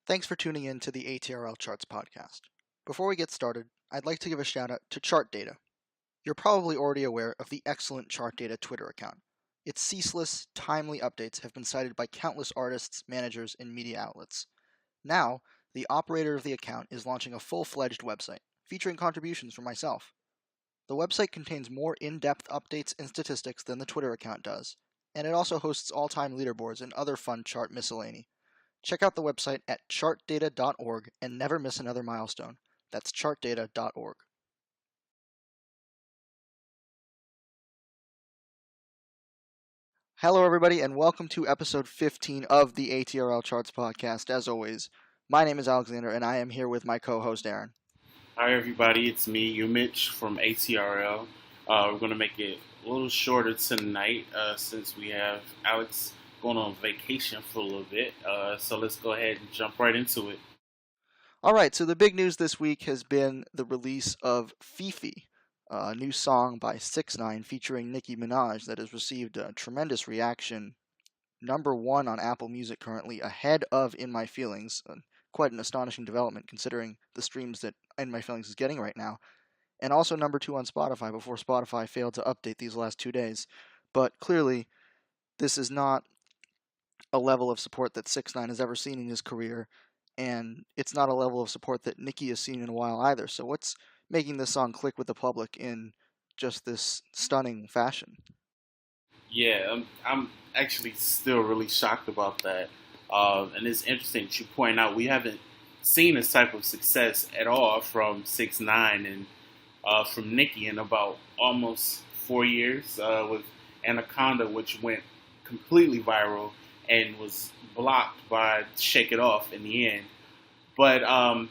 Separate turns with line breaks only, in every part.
Thanks for tuning in to the ATRL Charts podcast. Before we get started, I'd like to give a shout out to Chart Data. You're probably already aware of the excellent Chart Data Twitter account. Its ceaseless, timely updates have been cited by countless artists, managers, and media outlets. Now, the operator of the account is launching a full-fledged website, featuring contributions from myself. The website contains more in-depth updates and statistics than the Twitter account does, and it also hosts all-time leaderboards and other fun chart miscellany. Check out the website at chartdata.org and never miss another milestone. That's chartdata.org. Hello, everybody, and welcome to episode 15 of the ATRL Charts podcast. As always, my name is Alexander, and I am here with my co-host, Aaron.
Hi, everybody. It's me, Umich from ATRL. We're going to make it a little shorter tonight since we have Alex going on vacation for a little bit. So let's go ahead and jump right into it.
All right, so the big news this week has been the release of Fifi, a new song by 6ix9ine featuring Nicki Minaj that has received a tremendous reaction. Number one on Apple Music currently, ahead of In My Feelings. Quite an astonishing development considering the streams that In My Feelings is getting right now. And also number two on Spotify before Spotify failed to update these last 2 days. But clearly, this is not a level of support that 6ix9ine has ever seen in his career, and it's not a level of support that Nicki has seen in a while either. So what's making this song click with the public in just this stunning fashion?
Yeah, I'm actually still really shocked about that. And it's interesting that you point out we haven't seen this type of success at all from 6ix9ine and from Nicki in about almost 4 years with Anaconda, which went completely viral and was blocked by Shake It Off in the end. But I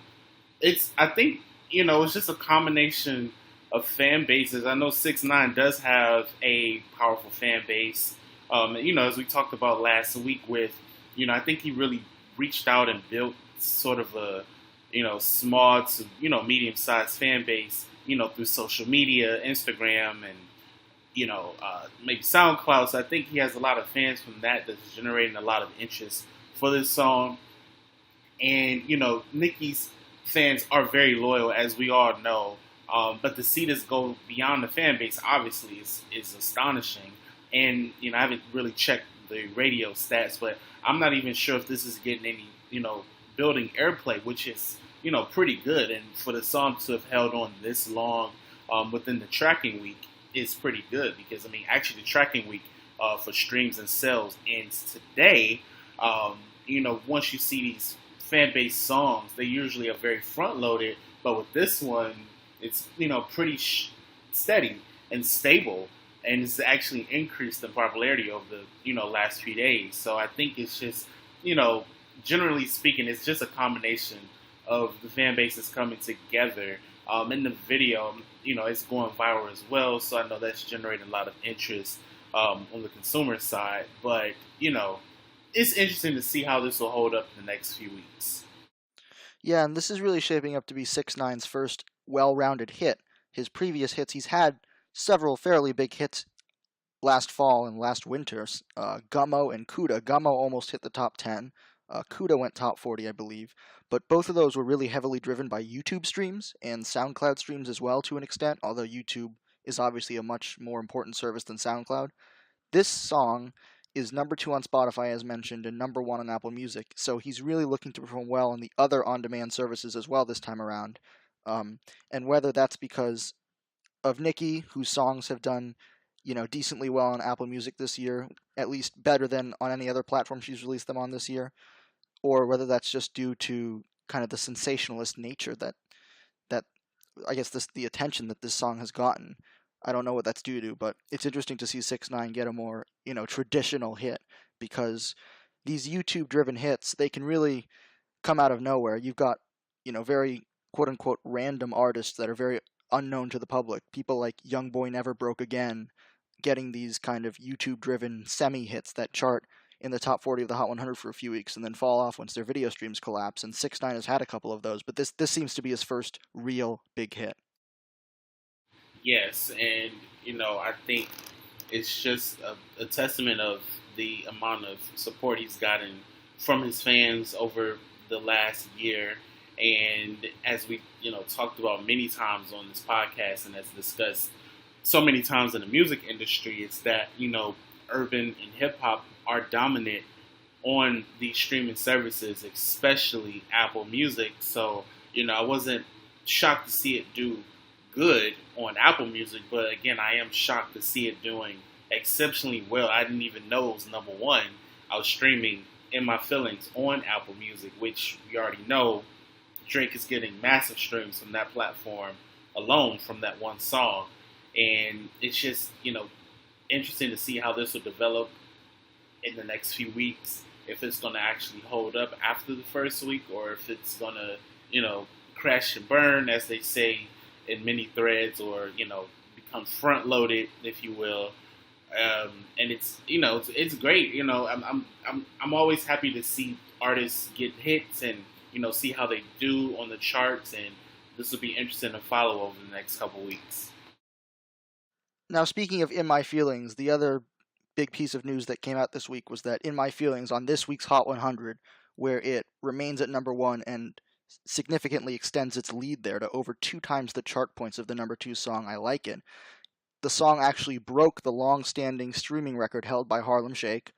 think, it's just a combination of fan bases. I know 6ix9ine does have a powerful fan base. As we talked about last week with, I think he really reached out and built sort of a, small to, medium-sized fan base, through social media, Instagram, and, maybe SoundCloud. So I think he has a lot of fans from that's generating a lot of interest for this song. And, Nicki's fans are very loyal, as we all know. But to see this go beyond the fan base, obviously, is astonishing. And, I haven't really checked the radio stats, but I'm not even sure if this is getting any, building airplay, which is, pretty good. And for the song to have held on this long within the tracking week is pretty good because, actually the tracking week for streams and sales ends today. Once you see these fan-based songs, they usually are very front-loaded, but with this one, it's, pretty steady and stable, and it's actually increased in popularity over the, last few days. So I think it's just, generally speaking, it's just a combination of the fan bases coming together. In the video, it's going viral as well, so I know that's generating a lot of interest on the consumer side. But, it's interesting to see how this will hold up in the next few weeks.
Yeah, and this is really shaping up to be 6ix9ine's first well-rounded hit. His previous hits, he's had several fairly big hits last fall and last winter. Gummo and Kuda. Gummo almost hit the top 10. Kuda went top 40, I believe. But both of those were really heavily driven by YouTube streams and SoundCloud streams as well to an extent, although YouTube is obviously a much more important service than SoundCloud. This song is number 2 on Spotify, as mentioned, and number 1 on Apple Music, so he's really looking to perform well on the other on-demand services as well this time around. And whether that's because of Nicki, whose songs have done, decently well on Apple Music this year, at least better than on any other platform she's released them on this year, or whether that's just due to kind of the sensationalist nature that I guess the attention that this song has gotten. I don't know what that's due to, but it's interesting to see 6ix9ine get a more, traditional hit, because these YouTube-driven hits, they can really come out of nowhere. You've got, very quote-unquote random artists that are very unknown to the public. People like Young Boy Never Broke Again getting these kind of YouTube-driven semi-hits that chart in the top 40 of the Hot 100 for a few weeks and then fall off once their video streams collapse. And 6ix9ine has had a couple of those, but this seems to be his first real big hit.
Yes, and I think it's just a testament of the amount of support he's gotten from his fans over the last year. And as we, talked about many times on this podcast and as discussed so many times in the music industry, it's that, urban and hip hop are dominant on these streaming services, especially Apple Music. So, I wasn't shocked to see it do good on Apple Music, but again, I am shocked to see it doing exceptionally well. I didn't even know it was number one. I was streaming In My Feelings on Apple Music, which we already know Drake is getting massive streams from that platform alone from that one song. And it's just, interesting to see how this will develop in the next few weeks. If it's going to actually hold up after the first week, or if it's going to, crash and burn, as they say in many threads, or, become front loaded, if you will. And it's great. I'm always happy to see artists get hits and, see how they do on the charts. And this will be interesting to follow over the next couple weeks.
Now, speaking of In My Feelings, the other big piece of news that came out this week was that In My Feelings on this week's Hot 100, where it remains at number one and significantly extends its lead there to over 2 times the chart points of the number 2 song, I Like It. The song actually broke the long-standing streaming record held by Harlem Shake,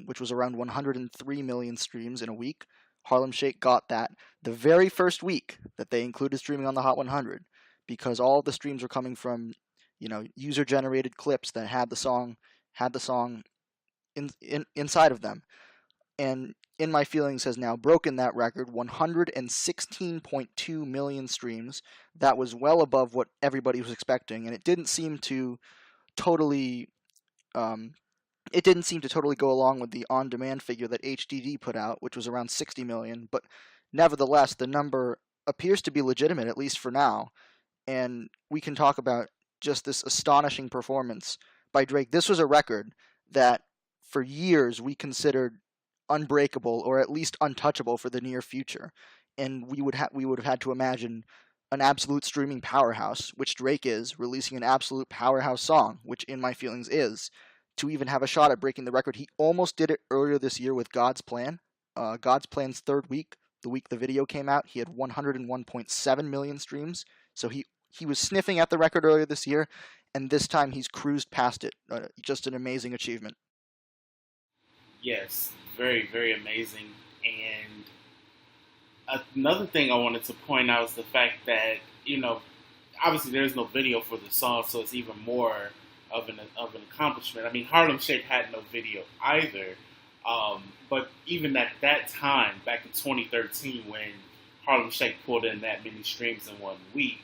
which was around 103 million streams in a week. Harlem Shake got that the very first week that they included streaming on the Hot 100, because all the streams were coming from, user-generated clips that had the song inside of them. And In My Feelings has now broken that record, 116.2 million streams. That was well above what everybody was expecting, and it didn't seem to totally go along with the on-demand figure that HDD put out, which was around 60 million. But nevertheless, the number appears to be legitimate, at least for now. And we can talk about just this astonishing performance by Drake. This was a record that for years we considered unbreakable, or at least untouchable, for the near future. And we would have had to imagine an absolute streaming powerhouse, which Drake is, releasing an absolute powerhouse song, which In My Feelings is, to even have a shot at breaking the record. He almost did it earlier this year with God's Plan. God's Plan's third week, the week the video came out, he had 101.7 million streams. So he was sniffing at the record earlier this year, and this time he's cruised past it. Just an amazing achievement.
Yes, very, very amazing. And another thing I wanted to point out is the fact that, obviously there's no video for the song, so it's even more of an accomplishment. I mean, Harlem Shake had no video either. But even at that time, back in 2013, when Harlem Shake pulled in that many streams in one week,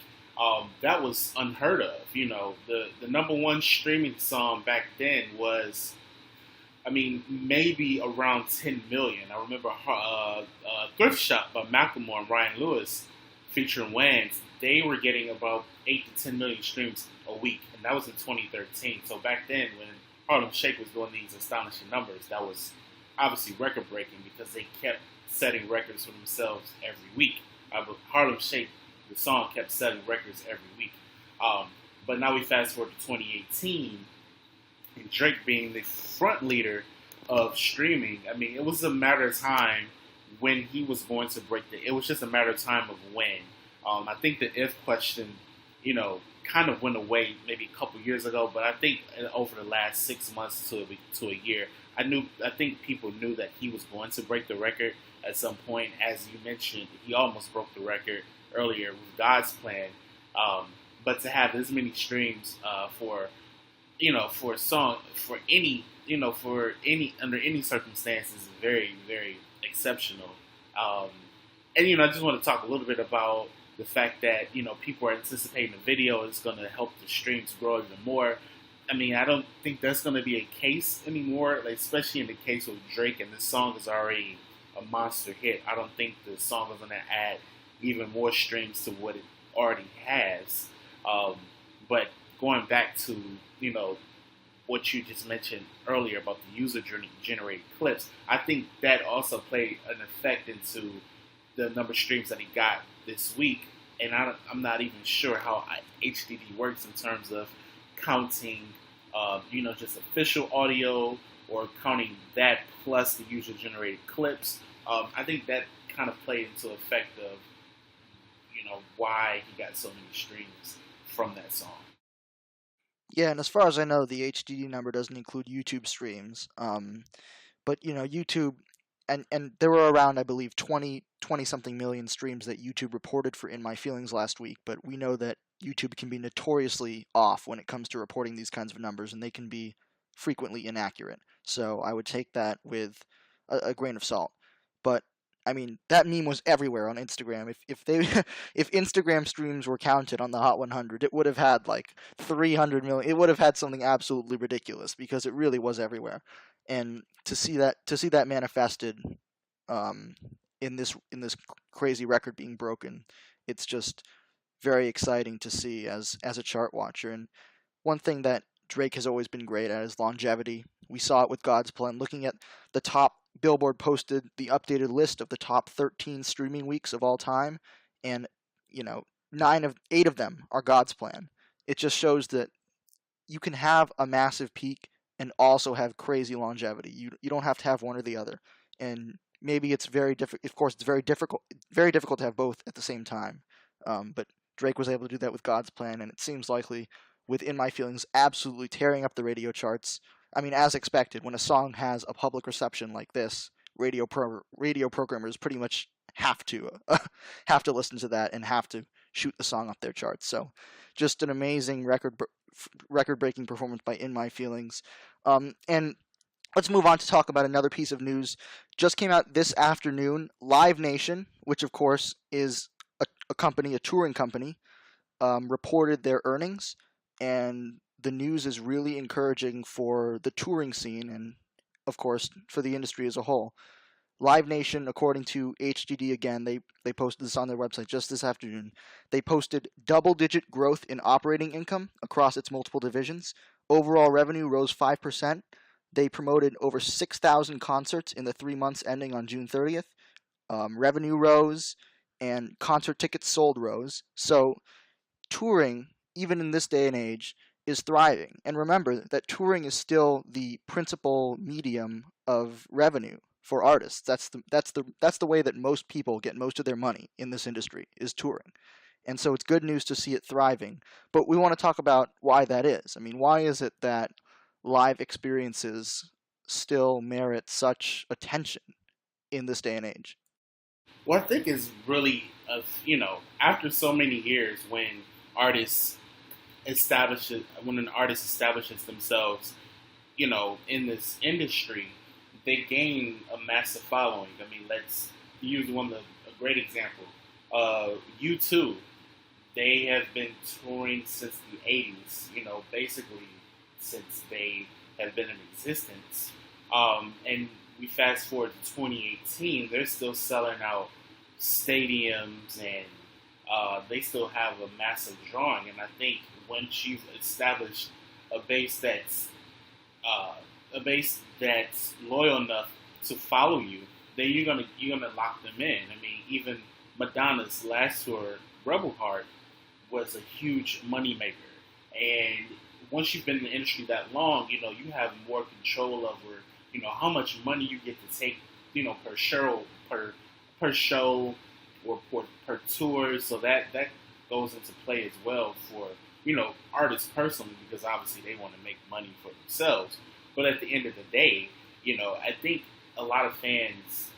that was unheard of. The number one streaming song back then was, maybe around 10 million. I remember Thrift Shop by Macklemore and Ryan Lewis featuring Wans. They were getting about 8 to 10 million streams a week, and that was in 2013. So back then, when Harlem Shake was doing these astonishing numbers, that was obviously record-breaking because they kept setting records for themselves every week. Harlem Shake, the song, kept setting records every week. But now we fast forward to 2018, and Drake being the front leader of streaming. It was a matter of time when he was going to break it was just a matter of time of when. I think the if question, kind of went away maybe a couple years ago, but I think over the last 6 months to a year, I think people knew that he was going to break the record at some point. As you mentioned, he almost broke the record earlier with God's Plan. But to have this many streams for a song, under any circumstances, is very, very exceptional. And I just want to talk a little bit about the fact that people are anticipating the video is going to help the streams grow even more. I don't think that's going to be a case anymore, especially in the case with Drake, and this song is already a monster hit. I don't think the song is going to add even more streams to what it already has. But going back to, what you just mentioned earlier about the user-generated clips, I think that also played an effect into the number of streams that he got this week. And I'm not even sure how HDD works in terms of counting, just official audio, or counting that plus the user-generated clips. I think that kind of played into effect of why he got so many streams from that song.
Yeah, and as far as I know, the HDD number doesn't include YouTube streams. But YouTube, and there were around, I believe, 20 something million streams that YouTube reported for In My Feelings last week. But we know that YouTube can be notoriously off when it comes to reporting these kinds of numbers, and they can be frequently inaccurate. So I would take that with a grain of salt. But I mean, that meme was everywhere on Instagram. If they if Instagram streams were counted on the Hot 100, it would have had like 300 million. It would have had something absolutely ridiculous because it really was everywhere. And to see that manifested um, in this crazy record being broken, it's just very exciting to see as a chart watcher. And one thing that Drake has always been great at is longevity. We saw it with God's Plan. Looking at the top, Billboard posted the updated list of the top 13 streaming weeks of all time, and 8 of them are God's Plan. It just shows that you can have a massive peak and also have crazy longevity. You don't have to have one or the other. And maybe it's very difficult. Of course, it's very difficult to have both at the same time. But Drake was able to do that with God's Plan, and it seems likely with In My Feelings absolutely tearing up the radio charts. I mean, as expected, when a song has a public reception like this, radio programmers pretty much have to have to listen to that and have to shoot the song up their charts. So, just an amazing record-breaking performance by In My Feelings. And let's move on to talk about another piece of news. Just came out this afternoon. Live Nation, which of course is a touring company, reported their earnings, and the news is really encouraging for the touring scene and, of course, for the industry as a whole. Live Nation, according to HDD, again, they posted this on their website just this afternoon. They posted double-digit growth in operating income across its multiple divisions. Overall revenue rose 5%. They promoted over 6,000 concerts in the 3 months ending on June 30th. Revenue rose, and concert tickets sold rose. So touring, even in this day and age, is thriving. And remember that touring is still the principal medium of revenue for artists. That's the way that most people get most of their money in this industry, is touring. And so it's good news to see it thriving. But we want to talk about why that is. I mean, why is it that live experiences still merit such attention in this day and age?
Well, I think is really after so many years artists when an artist establishes themselves, in this industry, they gain a massive following. I mean, let's use a great example. U2, they have been touring since the 80s, basically since they have been in existence. And we fast forward to 2018, they're still selling out stadiums, and they still have a massive drawing. And I think once you've established a base that's loyal enough to follow you, then you're gonna lock them in. I mean, even Madonna's last tour, Rebel Heart, was a huge moneymaker. And once you've been in the industry that long, you have more control over, how much money you get to take, per show or per tour. So that goes into play as well for, artists personally, because obviously they want to make money for themselves. But at the end of the day, I think a lot of fans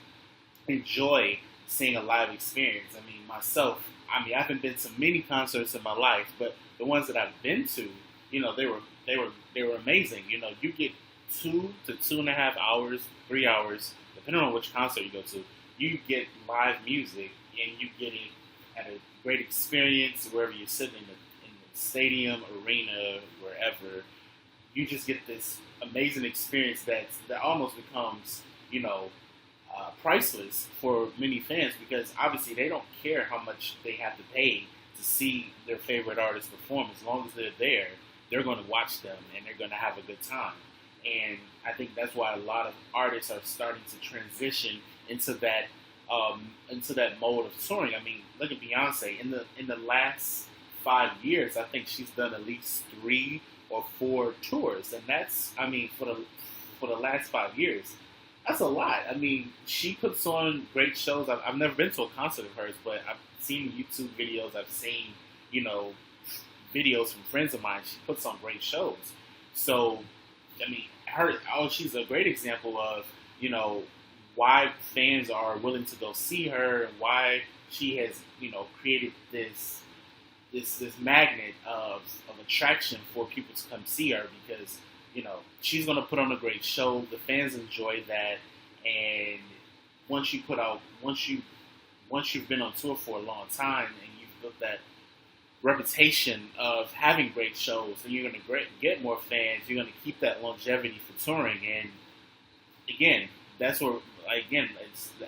enjoy seeing a live experience. I mean, myself, I haven't been to many concerts in my life, but the ones that I've been to, they were amazing. You get 2 to 2.5 hours, 3 hours, depending on which concert you go to. You get live music, and you get it at a great experience wherever you're sitting in the stadium, arena, wherever. You just get this amazing experience that almost becomes, priceless for many fans, because obviously they don't care how much they have to pay to see their favorite artist perform. As long as they're there, they're going to watch them and they're going to have a good time. And I think that's why a lot of artists are starting to transition into that mode of touring. I mean, look at Beyonce. In the last 5 years, I think she's done at least 3 or 4 tours, and that's, for the last 5 years. That's a lot. I mean, she puts on great shows. I've never been to a concert of hers, but I've seen YouTube videos. I've seen, you know, videos from friends of mine. She puts on great shows. So, I mean, she's a great example of, you know, why fans are willing to go see her and why she has, you know, created this magnet of attraction for people to come see her because you know she's going to put on a great show. The fans enjoy that, and once you've been on tour for a long time and you've built that reputation of having great shows, and you're going to get more fans. You're going to keep that longevity for touring, and again, that's where again,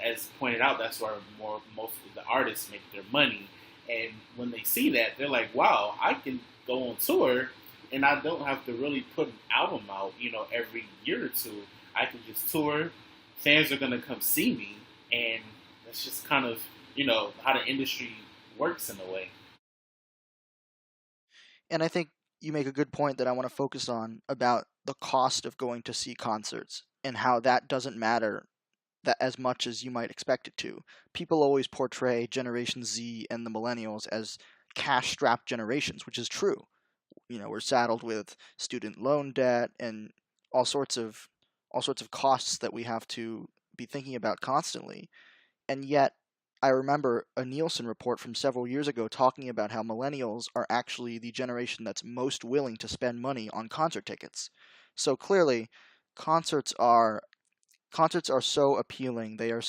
as pointed out, that's where most of the artists make their money. And when they see that, they're like, "Wow, I can go on tour, and I don't have to really put an album out, you know, every year or two. I can just tour. Fans are gonna come see me, and that's just kind of you know how the industry works in a way."
And I think you make a good point that I want to focus on about the cost of going to see concerts and how that doesn't matter that as much as you might expect it to. People always portray Generation Z and the millennials as cash-strapped generations, which is true. You know, we're saddled with student loan debt and all sorts of all sorts of costs that we have to be thinking about constantly. And yet, I remember a Nielsen report from several years ago talking about how millennials are actually the generation that's most willing to spend money on concert tickets. So clearly, concerts are concerts are so appealing. They are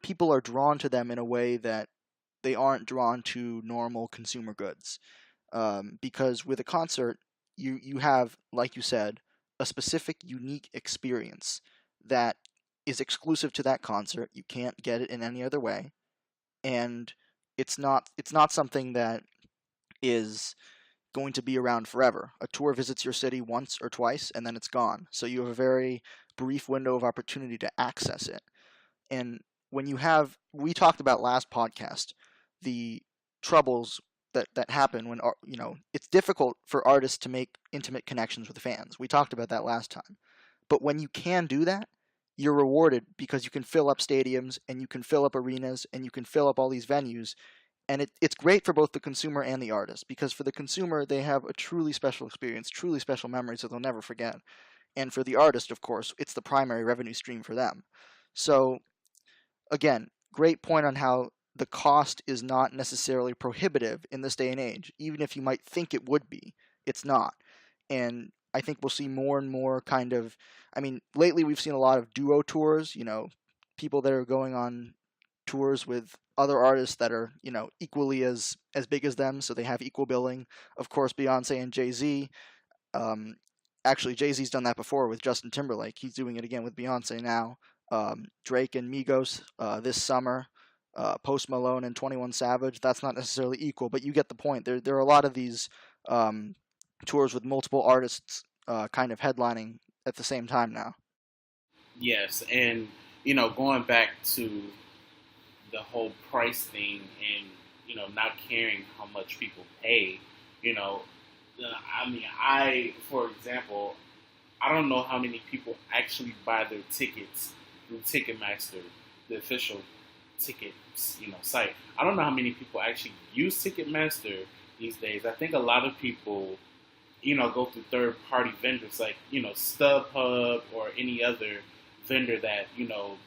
people are drawn to them in a way that they aren't drawn to normal consumer goods. Because with a concert, you have, like you said, a specific, unique experience that is exclusive to that concert. You can't get it in any other way, and it's not something that is going to be around forever. A tour visits your city once or twice, and then it's gone. So you have a very brief window of opportunity to access it. And when you have, we talked about last podcast, the troubles that happen when it's difficult for artists to make intimate connections with fans. We talked about that last time. But when you can do that, you're rewarded because you can fill up stadiums and you can fill up arenas and you can fill up all these venues. And it's great for both the consumer and the artist because for the consumer, they have a truly special experience, truly special memories that they'll never forget. And for the artist, of course, it's the primary revenue stream for them. So again, great point on how the cost is not necessarily prohibitive in this day and age. Even if you might think it would be, it's not. And I think we'll see more and more kind of. I mean, lately we've seen a lot of duo tours, people that are going on tours with other artists that are, equally as big as them, so they have equal billing. Of course, Beyonce and Jay-Z. Um, Actually, Jay-Z's done that before with Justin Timberlake. He's doing it again with Beyonce now. Drake and Migos this summer, Post Malone and 21 Savage. That's not necessarily equal, but you get the point. There are a lot of these tours with multiple artists kind of headlining at the same time now.
Yes, and you know, going back to the whole price thing, and you know, not caring how much people pay, you know, I mean, for example, I don't know how many people actually buy their tickets through Ticketmaster, the official tickets, site. I don't know how many people actually use Ticketmaster these days. I think a lot of people, go through third party vendors like, StubHub or any other vendor that,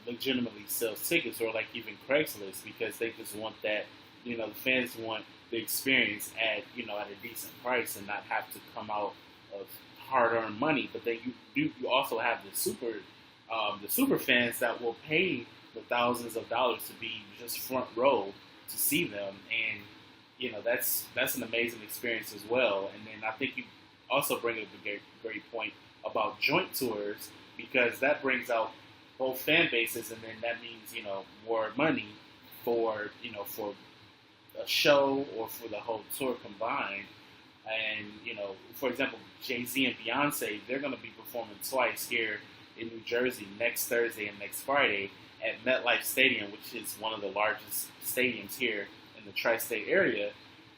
legitimately sells tickets, or like even Craigslist, because they just want that, the fans want the experience at a decent price and not have to come out of hard earned money. But then you also have the super fans that will pay the thousands of dollars to be just front row to see them, and that's an amazing experience as well. And then I think you also bring up a great point about joint tours, because that brings out both fan bases, and then that means more money for a show or for the whole tour combined. And for example, Jay-Z and Beyonce, they're going to be performing twice here in New Jersey next Thursday and next Friday at MetLife Stadium, which is one of the largest stadiums here in the tri-state area.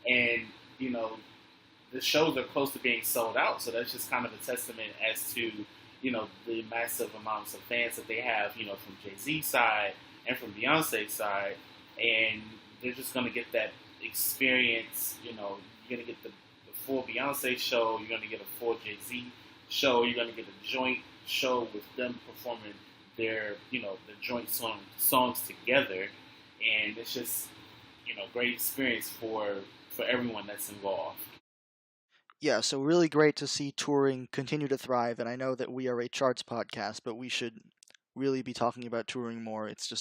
And the shows are close to being sold out, so that's just kind of a testament as to the massive amounts of fans that they have, from Jay Z side and from Beyonce side, and they're just gonna get that experience. You're gonna get the full Beyonce show. You're gonna get a full Jay Z show. You're gonna get a joint show with them performing the joint songs together, and it's just great experience for everyone that's involved.
Yeah, so really great to see touring continue to thrive. And I know that we are a charts podcast, but we should really be talking about touring more. It's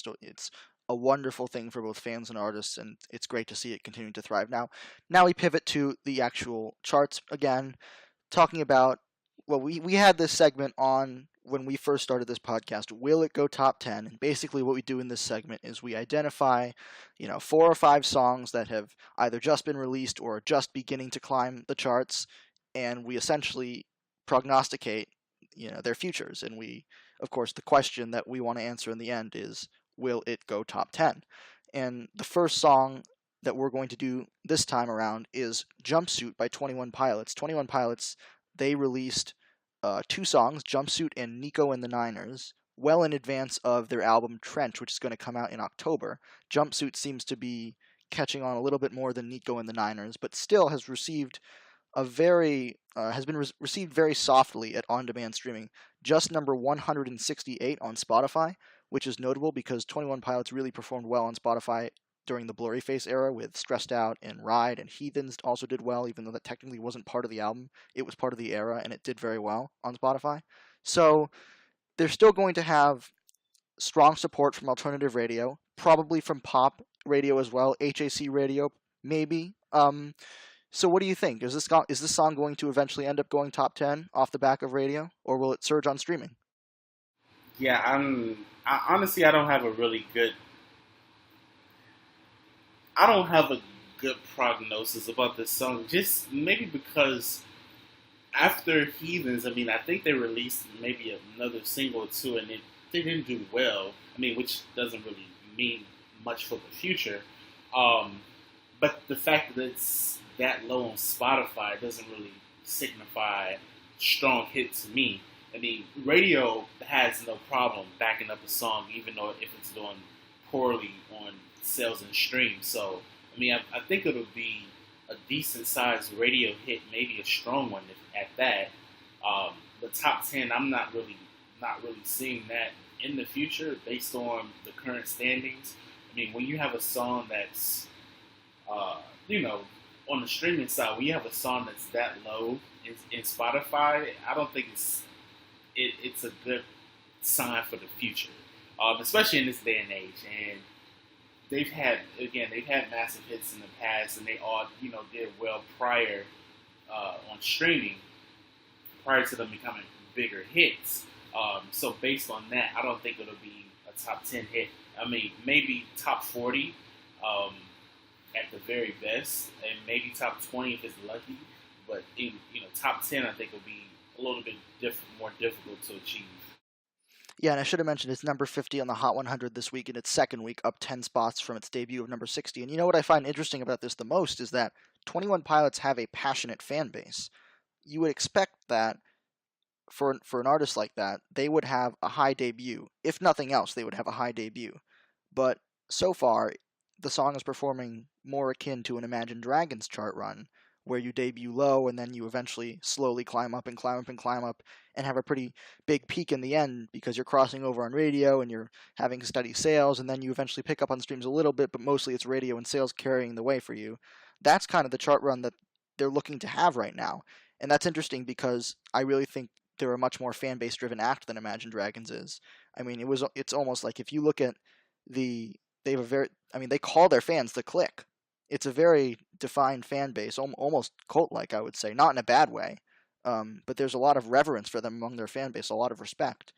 a wonderful thing for both fans and artists, and it's great to see it continue to thrive. Now we pivot to the actual charts again, talking about, well, we had this segment on when we first started this podcast, will it go top 10? And basically what we do in this segment is we identify, 4 or 5 songs that have either just been released or are just beginning to climb the charts, and we essentially prognosticate, their futures. And we, of course, the question that we want to answer in the end is, will it go top 10? And the first song that we're going to do this time around is Jumpsuit by 21 Pilots. 21 Pilots, they released 2 songs, Jumpsuit and Nico and the Niners, well in advance of their album Trench, which is going to come out in October. Jumpsuit seems to be catching on a little bit more than Nico and the Niners, but still has received a very has been received very softly at on-demand streaming. Just number 168 on Spotify, which is notable because 21 Pilots really performed well on Spotify during the Blurryface era with Stressed Out and Ride, and Heathens also did well, even though that technically wasn't part of the album. It was part of the era, and it did very well on Spotify. So they're still going to have strong support from alternative radio, probably from pop radio as well, HAC radio, maybe. So what do you think? Is this song going to eventually end up going top 10 off the back of radio, or will it surge on streaming?
Yeah, honestly, I don't have a good prognosis about this song. Just maybe because after Heathens, I mean, I think they released maybe another single or two, and they didn't do well. I mean, which doesn't really mean much for the future. Um, but the fact that it's that low on Spotify doesn't really signify strong hit to me. I mean, radio has no problem backing up a song, even though if it's doing poorly on sales and streams. So, I mean, I think it'll be a decent sized radio hit, maybe a strong one at that. The top 10, I'm not really seeing that in the future based on the current standings. I mean, when you have a song that's uh, you know, on the streaming side, when you have a song that's that low in Spotify, I don't think it's a good sign for the future, especially in this day and age. And they've had massive hits in the past, and they all did well prior on streaming, prior to them becoming bigger hits. So based on that, I don't think it'll be a top 10 hit. I mean, maybe top 40 um, at the very best, and maybe top 20 if it's lucky. But top 10, I think will be a little bit more difficult to achieve.
Yeah, and I should have mentioned it's number 50 on the Hot 100 this week in its second week, up 10 spots from its debut of number 60. And you know what I find interesting about this the most is that 21 Pilots have a passionate fan base. You would expect that for an artist like that, they would have a high debut. If nothing else, they would have a high debut. But so far, the song is performing more akin to an Imagine Dragons chart run, where you debut low and then you eventually slowly climb up and climb up and climb up and have a pretty big peak in the end because you're crossing over on radio and you're having steady sales, and then you eventually pick up on streams a little bit, but mostly it's radio and sales carrying the way for you. That's kind of the chart run that they're looking to have right now. And that's interesting because I really think they're a much more fan base driven act than Imagine Dragons is. I mean, it's almost like if you look at they have a very, I mean, they call their fans the Clique. It's a very defined fan base, almost cult-like, I would say, not in a bad way. But there's a lot of reverence for them among their fan base, a lot of respect.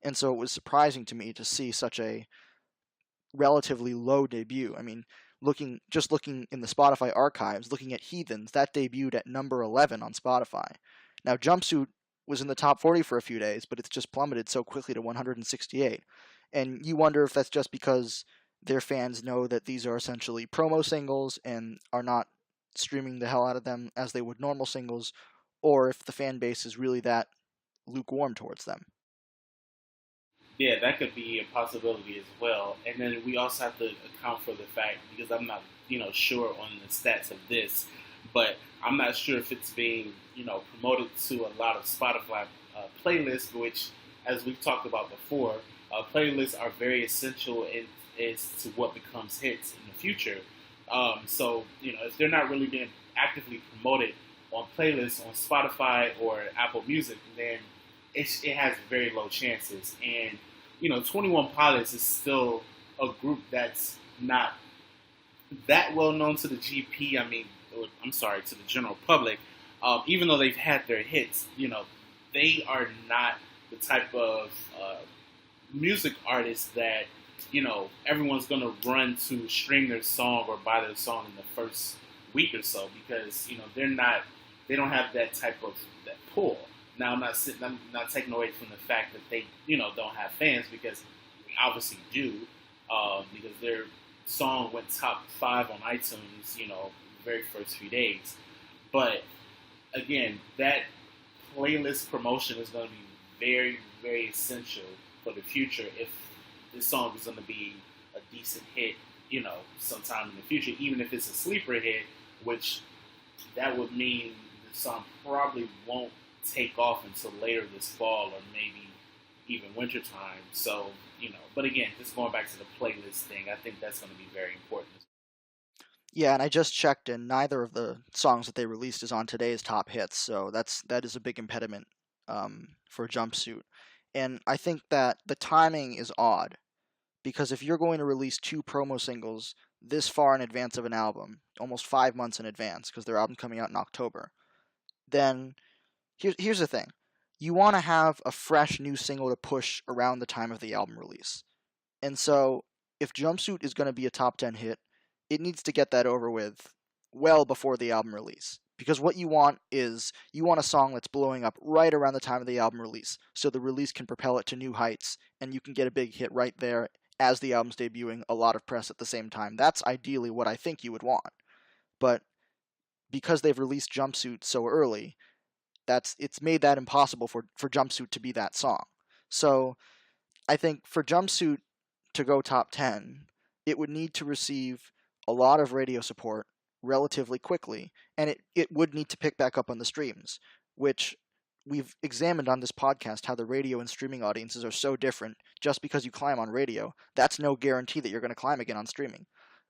And so it was surprising to me to see such a relatively low debut. I mean, looking in the Spotify archives, looking at Heathens, that debuted at number 11 on Spotify. Now, Jumpsuit was in the top 40 for a few days, but it's just plummeted so quickly to 168. And you wonder if that's just because their fans know that these are essentially promo singles and are not streaming the hell out of them as they would normal singles, or if the fan base is really that lukewarm towards them.
Yeah, that could be a possibility as well. And then we also have to account for the fact, because I'm not, sure on the stats of this, but I'm not sure if it's being, promoted to a lot of Spotify playlists, which, as we've talked about before, playlists are very essential as to what becomes hits in the future. So, if they're not really being actively promoted on playlists on Spotify or Apple Music, then it has very low chances. And 21 Pilots is still a group that's not that well known to the GP. I mean, I'm sorry, to the general public. Even though they've had their hits, they are not the type of music artists that everyone's gonna run to stream their song or buy their song in the first week or so, because they don't have that type of that pull. Now I'm not taking away from the fact that they don't have fans, because we obviously do, because their song went top 5 on iTunes the very first few days. But again, that playlist promotion is going to be very, very essential for the future if this song is going to be a decent hit, sometime in the future, even if it's a sleeper hit, which that would mean the song probably won't take off until later this fall or maybe even wintertime. So, but again, just going back to the playlist thing, I think that's going to be very important.
Yeah, and I just checked, and neither of the songs that they released is on today's top hits, so that is a big impediment for Jumpsuit. And I think that the timing is odd, because if you're going to release 2 promo singles this far in advance of an album, almost 5 months in advance, because their album's coming out in October, then here's the thing. You want to have a fresh new single to push around the time of the album release. And so, if Jumpsuit is going to be a top 10 hit, it needs to get that over with well before the album release. Because what you want is, you want a song that's blowing up right around the time of the album release, so the release can propel it to new heights, and you can get a big hit right there as the album's debuting, a lot of press at the same time. That's ideally what I think you would want. But because they've released Jumpsuit so early, it's made that impossible for Jumpsuit to be that song. So I think for Jumpsuit to go top 10, it would need to receive a lot of radio support relatively quickly, and it would need to pick back up on the streams, which we've examined on this podcast how the radio and streaming audiences are so different. Just because you climb on radio, that's no guarantee that you're going to climb again on streaming.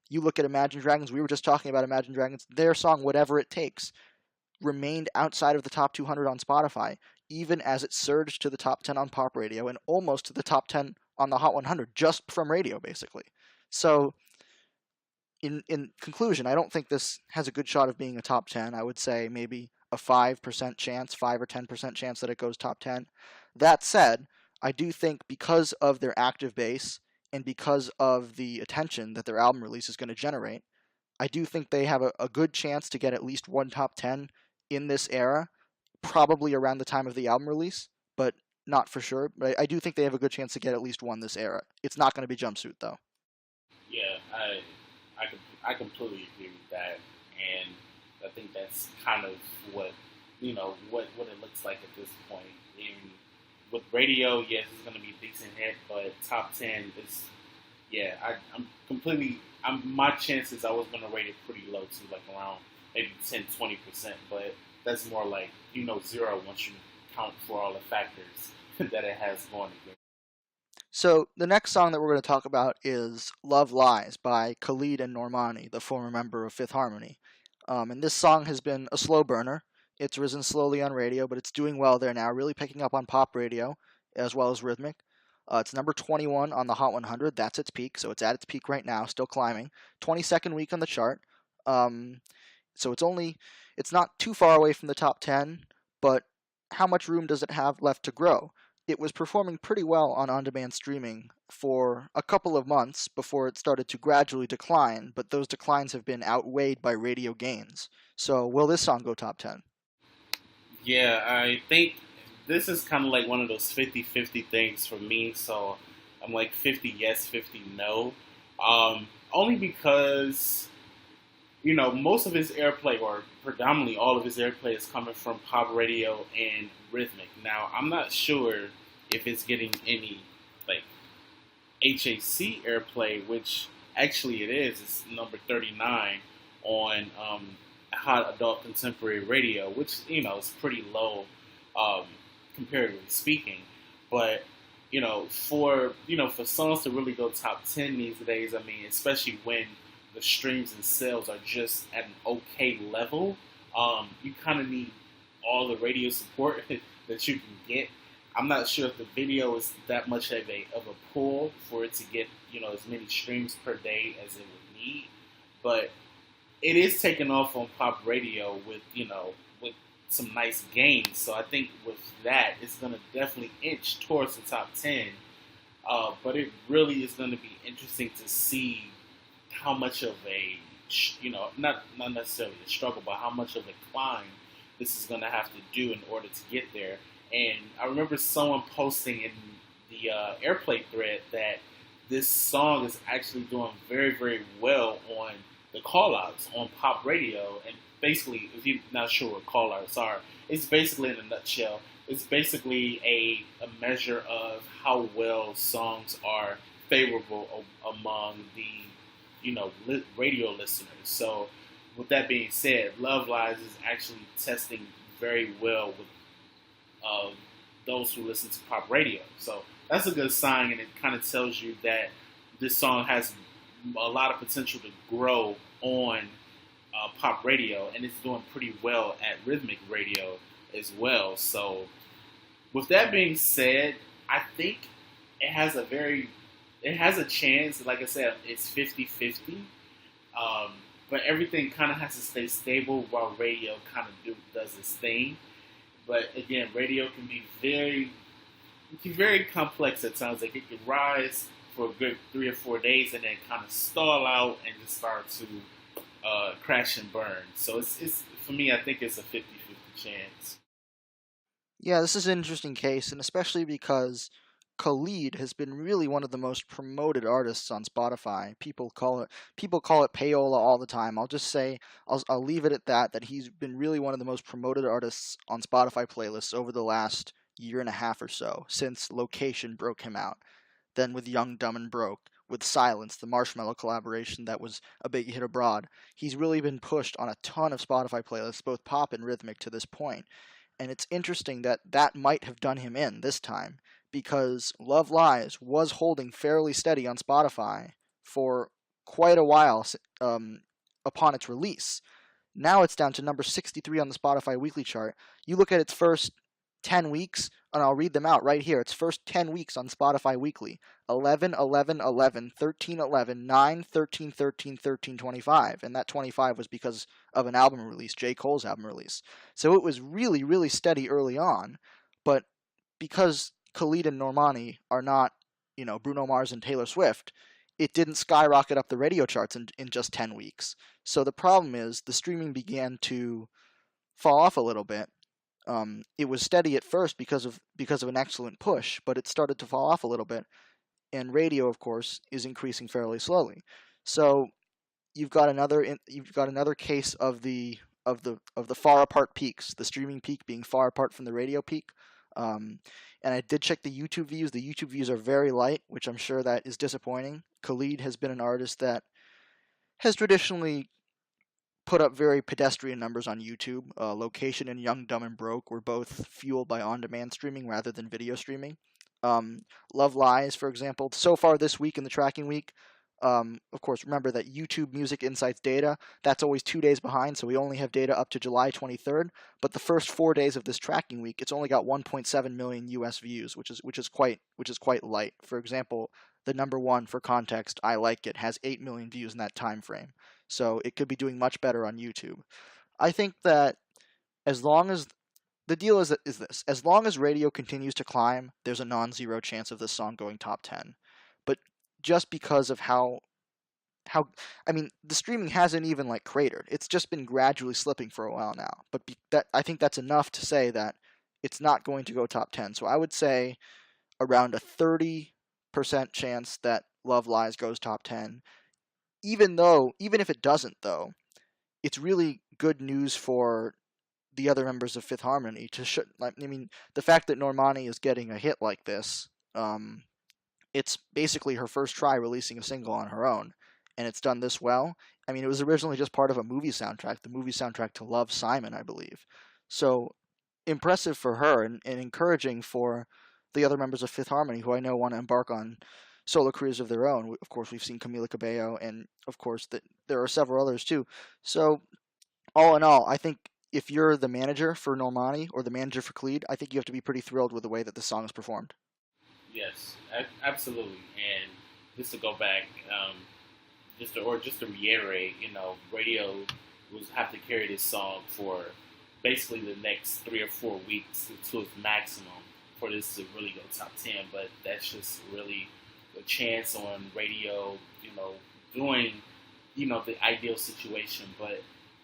You look at Imagine Dragons, we were just talking about Imagine Dragons, their song Whatever It Takes remained outside of the top 200 on Spotify, even as it surged to the top 10 on pop radio and almost to the top 10 on the Hot 100 just from radio, basically. So, in conclusion, I don't think this has a good shot of being a top 10. I would say maybe a 5% chance, 5 or 10% chance that it goes top 10. That said, I do think because of their active base and because of the attention that their album release is going to generate, I do think they have a good chance to get at least one top 10 in this era, probably around the time of the album release, but not for sure. But I do think they have a good chance to get at least one this era. It's not going to be Jumpsuit, though.
Yeah, I completely agree with that, and I think that's kind of what what it looks like at this point. And with radio, yes, it's going to be a decent hit, but top 10 is, yeah, I'm completely. My chances, I was going to rate it pretty low too, like around maybe 10-20%, but that's more like 0 once you count for all the factors that it has going against.
So the next song that we're going to talk about is Love Lies by Khalid and Normani, the former member of Fifth Harmony. And this song has been a slow burner. It's risen slowly on radio, but it's doing well there now, really picking up on pop radio as well as rhythmic. It's number 21 on the Hot 100. That's its peak, so it's at its peak right now, still climbing. 22nd week on the chart. So it's not too far away from the top 10, but how much room does it have left to grow? It was performing pretty well on on-demand streaming for a couple of months before it started to gradually decline, but those declines have been outweighed by radio gains. So will this song go top 10?
Yeah, I think this is kind of like one of those 50-50 things for me. So I'm like 50 yes, 50 no. Only because, most of his airplay, or predominantly all of his airplay, is coming from pop radio and rhythmic. Now, I'm not sure if it's getting any like HAC airplay, which actually it is. It's number 39 on Hot Adult Contemporary Radio, which is pretty low, um, comparatively speaking. But for songs to really go top 10 these days, I mean, especially when the streams and sales are just at an okay level, you kind of need all the radio support that you can get. I'm not sure if the video is that much of a pull for it to get as many streams per day as it would need, but it is taking off on pop radio with some nice gains. So I think with that, it's going to definitely inch towards the top 10. But it really is going to be interesting to see how much of a not necessarily a struggle, but how much of a climb this is going to have to do in order to get there. And I remember someone posting in the airplay thread that this song is actually doing very, very well on the call-outs on pop radio. And basically, if you're not sure what call-outs are, it's basically, in a nutshell, it's basically a measure of how well songs are favorable among the radio listeners. So with that being said, Love Lies is actually testing very well with those who listen to pop radio. So that's a good sign, and it kind of tells you that this song has a lot of potential to grow on pop radio, and it's doing pretty well at rhythmic radio as well. So with that being said, I think it has a chance. Like I said, it's 50-50. But everything kind of has to stay stable while radio kind of does its thing. But again, radio can be very complex at times. Like, it can rise for a good 3 or 4 days and then kind of stall out and just start to crash and burn. So it's for me, I think it's a 50-50 chance.
Yeah, this is an interesting case, and especially because Khalid has been really one of the most promoted artists on Spotify. People call it payola all the time. I'll just say I'll leave it at that. That he's been really one of the most promoted artists on Spotify playlists over the last year and a half or so, since Location broke him out. Then with Young, Dumb and Broke, with Silence, the Marshmello collaboration that was a big hit abroad. He's really been pushed on a ton of Spotify playlists, both pop and rhythmic, to this point. And it's interesting that that might have done him in this time, because Love Lies was holding fairly steady on Spotify for quite a while upon its release. Now it's down to number 63 on the Spotify weekly chart. You look at its first 10 weeks, and I'll read them out right here. Its first 10 weeks on Spotify weekly: 11, 11, 11, 13, 11, 9, 13, 13, 13, 25. And that 25 was because of an album release, J. Cole's album release. So it was really, really steady early on, but because Khalid and Normani are not, Bruno Mars and Taylor Swift, it didn't skyrocket up the radio charts in just 10 weeks. So the problem is the streaming began to fall off a little bit. It was steady at first because of an excellent push, but it started to fall off a little bit. And radio, of course, is increasing fairly slowly. So you've got another case of the far apart peaks, the streaming peak being far apart from the radio peak. And I did check the YouTube views. The YouTube views are very light, which I'm sure that is disappointing. Khalid has been an artist that has traditionally put up very pedestrian numbers on YouTube. Location and Young, Dumb, and Broke were both fueled by on-demand streaming rather than video streaming. Love Lies, for example, so far this week in the tracking week, of course, remember that YouTube Music Insights data, that's always 2 days behind, so we only have data up to July 23rd. But the first 4 days of this tracking week, it's only got 1.7 million US views, which is quite light. For example, the number one, for context, I Like It, has 8 million views in that time frame. So it could be doing much better on YouTube. I think that as long as the deal is this, as long as radio continues to climb, there's a non-zero chance of this song going top 10. But just because of how I mean, the streaming hasn't even cratered. It's just been gradually slipping for a while now. But I think that's enough to say that it's not going to go top 10. So I would say around a 30% chance that Love Lies goes top 10. Even if it doesn't, though, it's really good news for the other members of Fifth Harmony. The fact that Normani is getting a hit like this, it's basically her first try releasing a single on her own, and it's done this well. I mean, it was originally just part of a movie soundtrack, the movie soundtrack to Love, Simon, I believe. So impressive for her, and encouraging for the other members of Fifth Harmony who I know want to embark on solo careers of their own. Of course, we've seen Camila Cabello, and of course, there are several others too. So all in all, I think if you're the manager for Normani or the manager for Khalid, I think you have to be pretty thrilled with the way that the song is performed.
Yes, absolutely. And just to go back, just to reiterate, radio was have to carry this song for basically the next 3 or 4 weeks to its maximum for this to really go top 10. But that's just really a chance on radio, doing, the ideal situation. But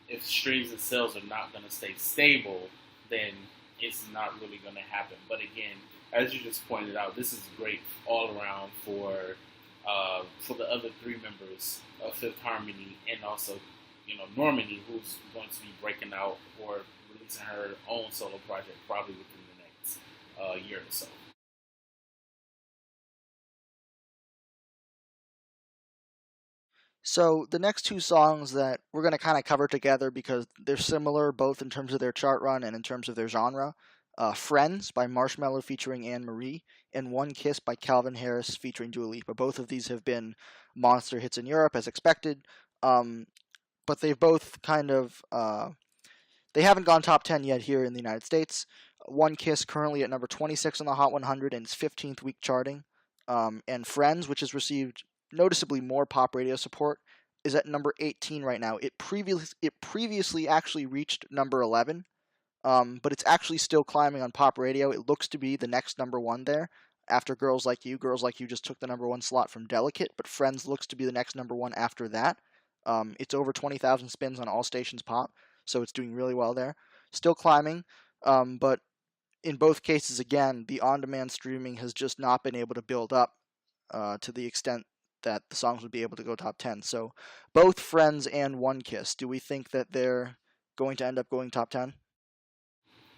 if streams and sales are not going to stay stable, then it's not really going to happen. But again, as you just pointed out, this is great all around for the other three members of Fifth Harmony, and also Normani, who's going to be breaking out or releasing her own solo project probably within the next year or so.
So the next two songs that we're going to kind of cover together because they're similar both in terms of their chart run and in terms of their genre. Friends by Marshmello featuring Anne Marie, and One Kiss by Calvin Harris featuring Dua Lipa. Both of these have been monster hits in Europe as expected, but they've both kind of they haven't gone top 10 yet here in the United States. One Kiss currently at number 26 on the Hot 100 in its 15th week charting, and Friends, which has received noticeably more pop radio support, is at number 18 right now. It previously actually reached number 11, but it's actually still climbing on pop radio. It looks to be the next number one there. After Girls Like You. Girls Like You just took the number one slot from Delicate, but Friends looks to be the next number one after that. It's over 20,000 spins on all stations pop, so it's doing really well there. Still climbing, but in both cases, again, the on-demand streaming has just not been able to build up to the extent that the songs would be able to go top 10. So both Friends and One Kiss, do we think that they're going to end up going top 10?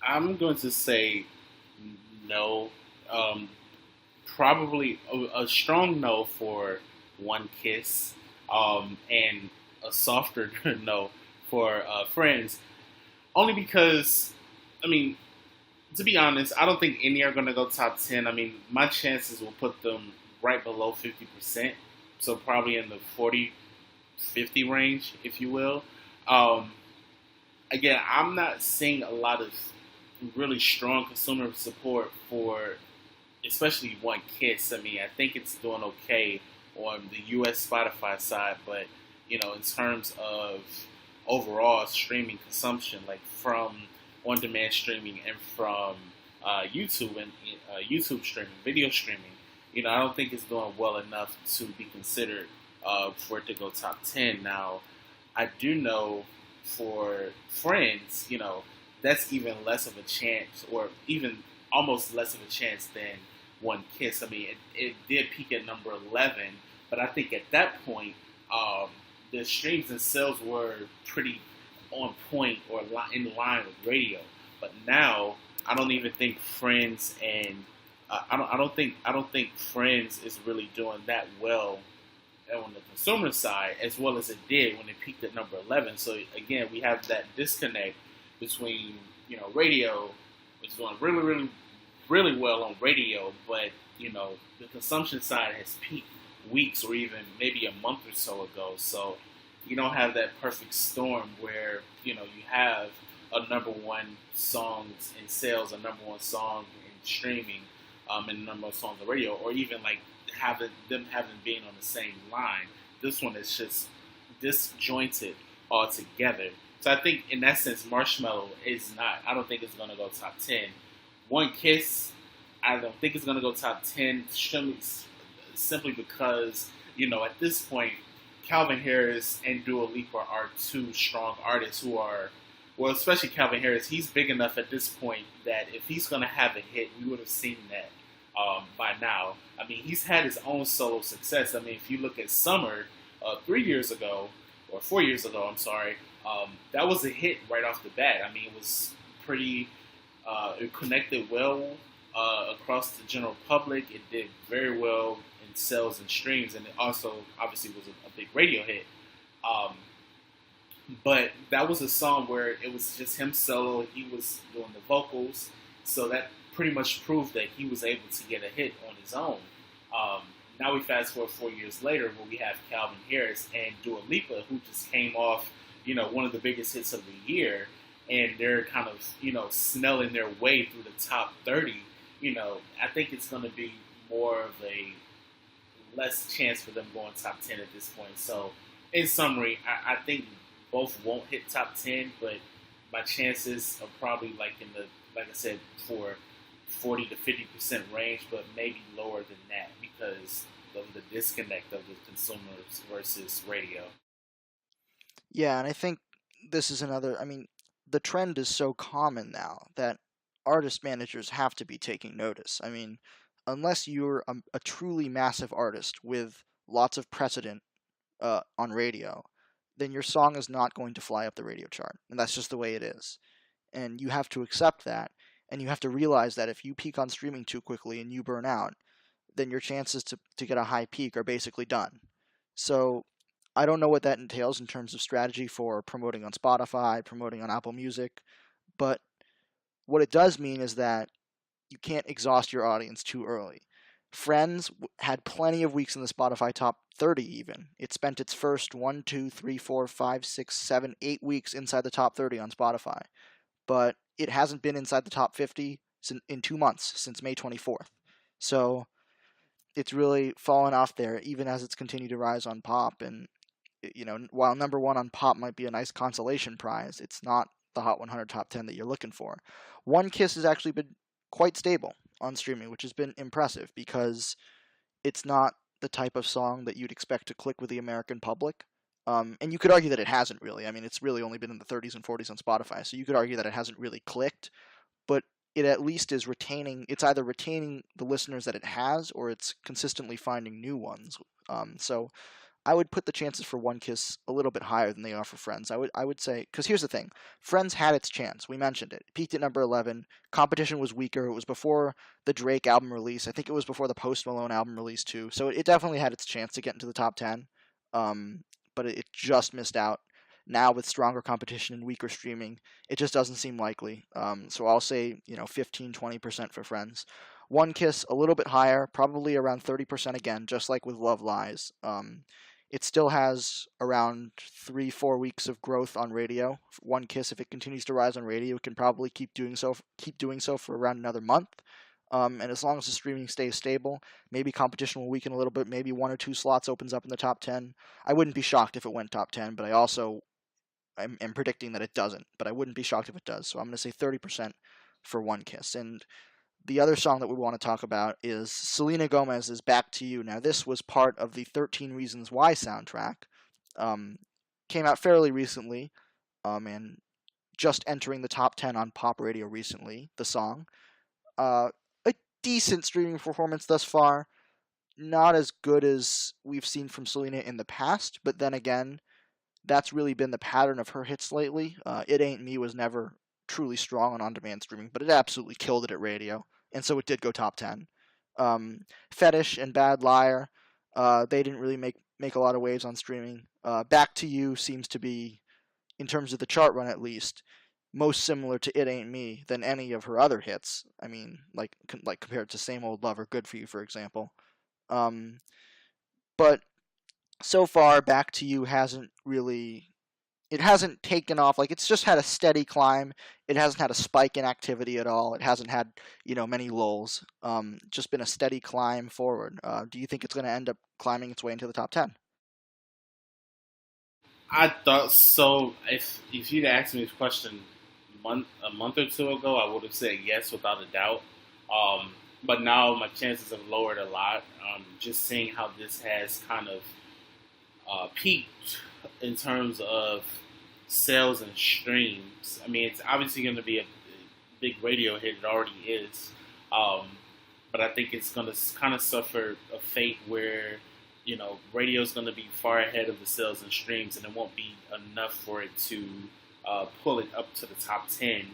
I'm going to say no. Probably a strong no for One Kiss, and a softer no for Friends. Only because, I mean, to be honest, I don't think any are going to go top 10. I mean, my chances will put them right below 50%. So probably in the 40, 50 range, if you will. Um, Again, I'm not seeing a lot of really strong consumer support for especially One Kiss. I mean, I think it's doing okay on the U.S. Spotify side, but in terms of overall streaming consumption, like from on-demand streaming and from YouTube and YouTube streaming, video streaming, I don't think it's doing well enough to be considered for it to go top 10. Now, I do know for Friends, that's even less of a chance, or even almost less of a chance than One Kiss. I mean, it did peak at number 11, but I think at that point, the streams and sales were pretty on point or in line with radio. But now, I don't even think Friends and I don't think Friends is really doing that well on the consumer side as well as it did when it peaked at number 11. So again, we have that disconnect between radio is doing really, really, really well on radio, but the consumption side has peaked weeks or even maybe a month or so ago. So you don't have that perfect storm where you have a number one song in sales, a number one song in streaming, and a number of songs on radio, or even like having been on the same line. This one is just disjointed altogether. So I think in that sense, Marshmello is not. I don't think it's going to go top 10. One Kiss, I don't think it's going to go top 10. Simply because at this point, Calvin Harris and Dua Lipa are two strong artists who are, well, especially Calvin Harris. He's big enough at this point that if he's going to have a hit, we would have seen that by now. I mean, he's had his own solo success. I mean, if you look at Summer 3 years ago, or 4 years ago, I'm sorry, that was a hit right off the bat. I mean, it was pretty, it connected well across the general public. It did very well in sales and streams, and it also obviously was a big radio hit. Um, but that was a song where it was just him solo. He was doing the vocals, so that pretty much proved that he was able to get a hit on his own. Um, Now we fast forward 4 years later, where we have Calvin Harris and Dua Lipa, who just came off, one of the biggest hits of the year, and they're kind of, snelling their way through the top 30. I think it's going to be more of a less chance for them going top 10 at this point. So, in summary, I think both won't hit top 10, but my chances are probably like I said before, 40 to 50% range, but maybe lower than that because of the disconnect of the consumers versus radio.
Yeah, and I think this is another. I mean, the trend is so common now that artist managers have to be taking notice. I mean, unless you're a truly massive artist with lots of precedent on radio, then your song is not going to fly up the radio chart, and that's just the way it is. And you have to accept that, and you have to realize that if you peak on streaming too quickly and you burn out, then your chances to get a high peak are basically done. So I don't know what that entails in terms of strategy for promoting on Spotify, promoting on Apple Music, but what it does mean is that you can't exhaust your audience too early. Friends had plenty of weeks in the Spotify top 30 even. It spent its first 1, 2, 3, 4, 5, 6, 7, 8 weeks inside the top 30 on Spotify, but it hasn't been inside the top 50 in 2 months since May 24th. So it's really fallen off there, even as it's continued to rise on pop. And while number one on pop might be a nice consolation prize, it's not the Hot 100 top 10 that you're looking for. One Kiss has actually been quite stable on streaming, which has been impressive because it's not the type of song that you'd expect to click with the American public. And you could argue that it hasn't really. I mean, it's really only been in the 30s and 40s on Spotify, so you could argue that it hasn't really clicked, but it at least is retaining. It's either retaining the listeners that it has, or it's consistently finding new ones. So I would put the chances for One Kiss a little bit higher than they are for Friends. I would say, because here's the thing: Friends had its chance. We mentioned it. It peaked at number 11. Competition was weaker. It was before the Drake album release. I think it was before the Post Malone album release too. So it definitely had its chance to get into the top 10. But it just missed out. Now with stronger competition and weaker streaming, it just doesn't seem likely. So I'll say 15-20% for Friends. One Kiss a little bit higher, probably around 30% again, just like with Love Lies. It still has around 3-4 weeks of growth on radio. One Kiss, if it continues to rise on radio, it can probably keep doing so for around another month. And as long as the streaming stays stable, maybe competition will weaken a little bit. Maybe one or two slots opens up in the top 10. I wouldn't be shocked if it went top 10, but I'm predicting that it doesn't. But I wouldn't be shocked if it does. So I'm going to say 30% for One Kiss. And the other song that we want to talk about is Selena Gomez's "Back to You." Now, this was part of the 13 Reasons Why soundtrack. Came out fairly recently, and just entering the top 10 on pop radio recently, the song. A decent streaming performance thus far. Not as good as we've seen from Selena in the past, but then again, that's really been the pattern of her hits lately. It Ain't Me was never truly strong on-demand streaming, but it absolutely killed it at radio, and so it did go top 10. Fetish and Bad Liar, they didn't really make a lot of waves on streaming. Back to You seems to be, in terms of the chart run at least, most similar to It Ain't Me than any of her other hits. I mean, like compared to Same Old Love or Good For You, for example. But so far, Back to You it hasn't taken off. Like, it's just had a steady climb. It hasn't had a spike in activity at all. It hasn't had many lulls. Just been a steady climb forward. Do you think it's going to end up climbing its way into the top 10?
I thought so. If you'd asked me this question a month or two ago, I would have said yes without a doubt. But now my chances have lowered a lot. Just seeing how this has kind of peaked in terms of sales and streams. I mean, it's obviously going to be a big radio hit. It already is. But I think it's going to kind of suffer a fate where radio is going to be far ahead of the sales and streams, and it won't be enough for it to pull it up to the top 10.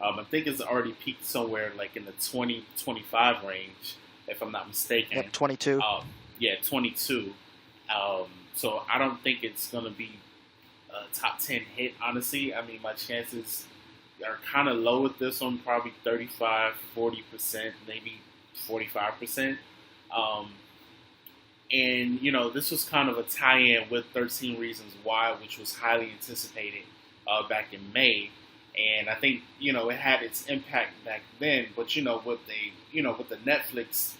I think it's already peaked somewhere like in the 20 25 range, if I'm not mistaken.
Yep, 22.
Um, yeah, 22. Um, so I don't think it's going to be a top 10 hit, honestly. I mean, my chances are kind of low with this one, probably 35, 40%, maybe 45%. Um, and, this was kind of a tie in with 13 Reasons Why, which was highly anticipated back in May. And I think, it had its impact back then. But, with the Netflix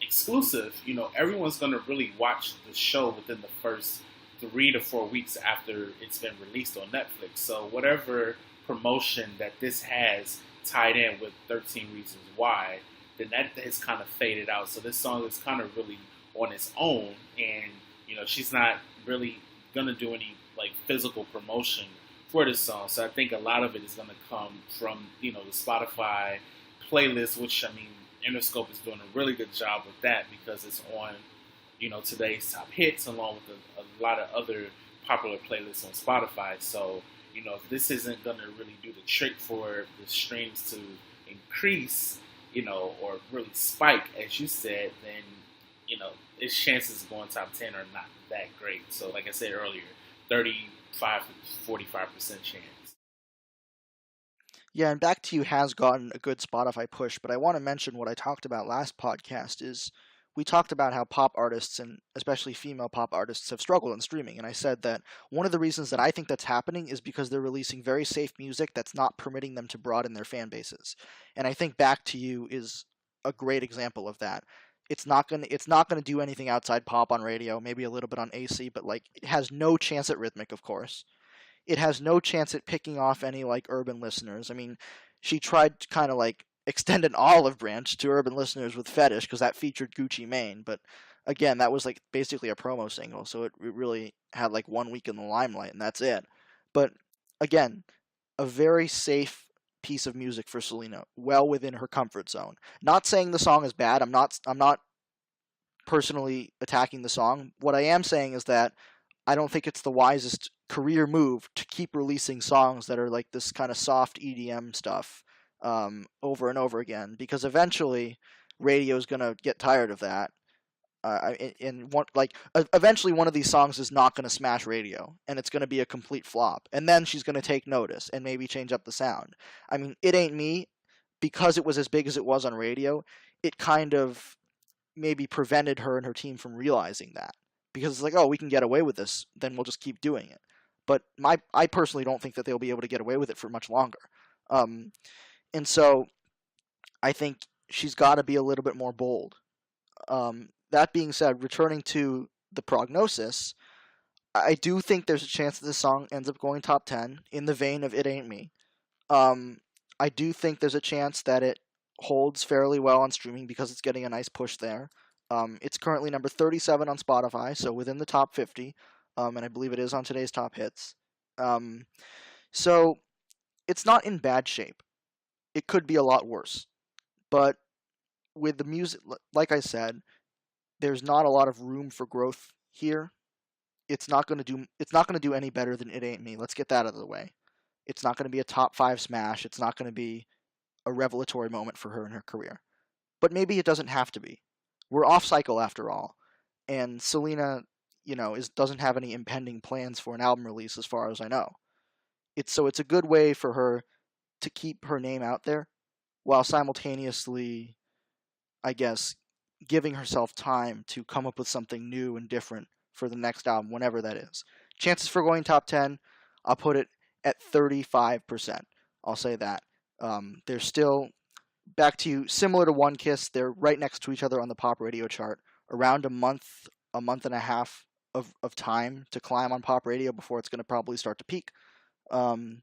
exclusive, everyone's going to really watch the show within the first 3 to 4 weeks after it's been released on Netflix. So whatever promotion that this has tied in with 13 Reasons Why, then that has kind of faded out. So this song is kind of really on its own, and she's not really gonna do any like physical promotion for this song. So I think a lot of it is gonna come from the Spotify playlist, which I mean Interscope is doing a really good job with that because it's on today's top hits along with a lot of other popular playlists on Spotify. So if this isn't going to really do the trick for the streams to increase, or really spike, as you said, then its chances of going top 10 are not that great. So like I said earlier, 35 to 45% chance.
Yeah, and Back to You has gotten a good Spotify push, but I want to mention what I talked about last podcast is we talked about how pop artists and especially female pop artists have struggled in streaming, and I said that one of the reasons that I think that's happening is because they're releasing very safe music that's not permitting them to broaden their fan bases. And I think Back to You is a great example of that. It's not gonna do anything outside pop on radio, maybe a little bit on AC, but like it has no chance at rhythmic, of course. It has no chance at picking off any like urban listeners. I mean, she tried to kind of like extend an olive branch to urban listeners with Fetish because that featured Gucci Mane, but again, that was like basically a promo single, so it really had like 1 week in the limelight and that's it. But again, a very safe piece of music for Selena, well within her comfort zone. Not saying the song is bad. I'm not personally attacking the song. What I am saying is that I don't think it's the wisest career move to keep releasing songs that are like this kind of soft EDM stuff over and over again because eventually radio is gonna get tired of that. And one like eventually one of these songs is not gonna smash radio and it's gonna be a complete flop. And then she's gonna take notice and maybe change up the sound. I mean, It Ain't Me, because it was as big as it was on radio, it kind of maybe prevented her and her team from realizing that because it's like, oh, we can get away with this, then we'll just keep doing it. But I personally don't think that they'll be able to get away with it for much longer. Um, and so I think she's got to be a little bit more bold. That being said, returning to the prognosis, I do think there's a chance that this song ends up going top 10 in the vein of It Ain't Me. Um, I do think there's a chance that it holds fairly well on streaming because it's getting a nice push there. It's currently number 37 on Spotify, so within the top 50, and I believe it is on today's top hits. Um, so it's not in bad shape. It could be a lot worse, but with the music, like I said, there's not a lot of room for growth here. It's not going to do. It's not going to do any better than It Ain't Me. Let's get that out of the way. It's not going to be a top 5 smash. It's not going to be a revelatory moment for her in her career. But maybe it doesn't have to be. We're off cycle after all, and Selena, doesn't have any impending plans for an album release as far as I know. It's a good way for her to keep her name out there while simultaneously, I guess, giving herself time to come up with something new and different for the next album, whenever that is. Chances for going top 10, I'll put it at 35%. I'll say that. They're still, Back to You, similar to One Kiss, they're right next to each other on the pop radio chart, around a month and a half of time to climb on pop radio before it's going to probably start to peak. Um,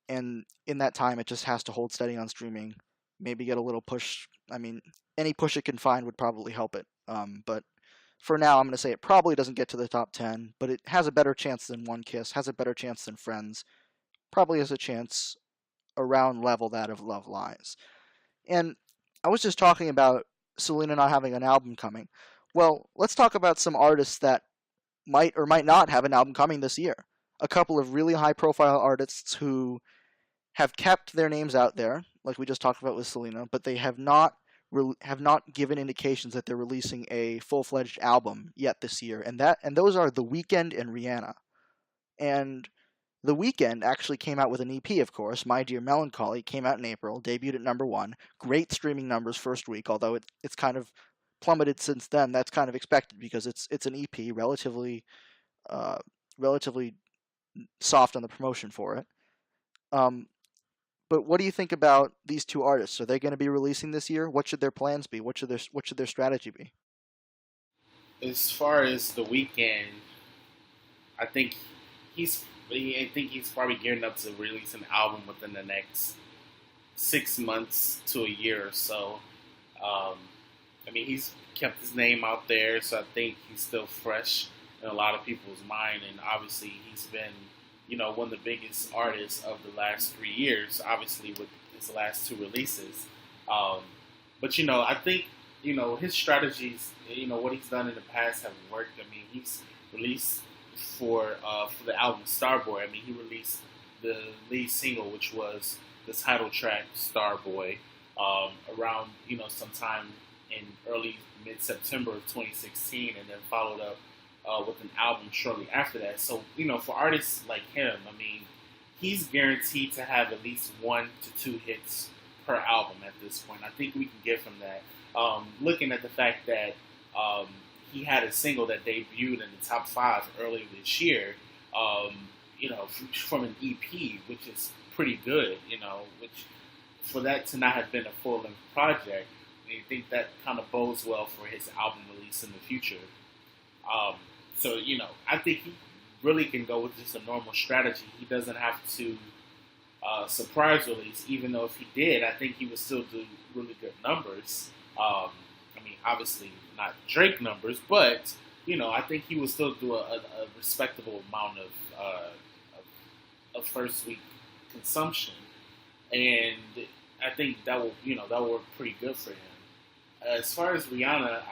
and in that time, it just has to hold steady on streaming, maybe get a little push. I mean, any push it can find would probably help it. But for now, I'm going to say it probably doesn't get to the top 10, but it has a better chance than One Kiss, has a better chance than Friends, probably has a chance around level that of Love Lies. And I was just talking about Selena not having an album coming. Well, let's talk about some artists that might or might not have an album coming this year. A couple of really high profile artists who have kept their names out there, like we just talked about with Selena, but they have not given indications that they're releasing a full-fledged album yet this year, and those are The Weeknd and Rihanna. And The Weeknd actually came out with an EP, of course. My Dear Melancholy came out in April, debuted at number one. Great streaming numbers first week, although it's kind of plummeted since then. That's kind of expected because it's an EP, uh, relatively soft on the promotion for it. Um, but what do you think about these two artists? Are they going to be releasing this year? What should their plans be? What should their strategy be?
As far as the weekend, I think I think he's probably gearing up to release an album within the next 6 months to a year or so. Um, I mean, he's kept his name out there, so I think he's still fresh in a lot of people's mind. And obviously, he's been, one of the biggest artists of the last 3 years. Obviously, with his last two releases. Um, but I think his strategies, what he's done in the past have worked. I mean, he's released for the album Starboy. I mean, he released the lead single, which was the title track Starboy, around sometime in early mid September of 2016, and then followed up with an album shortly after that. So for artists like him, I mean, he's guaranteed to have at least 1 to 2 hits per album at this point. I think we can give him that. Looking at the fact that he had a single that debuted in the top 5 earlier this year, from an EP, which is pretty good, which for that to not have been a full-length project, I think that kind of bodes well for his album release in the future. So, I think he really can go with just a normal strategy. He doesn't have to surprise release, even though if he did, I think he would still do really good numbers. I mean, obviously not Drake numbers, but I think he would still do a respectable amount of first week consumption, and I think that will work pretty good for him. As far as Rihanna,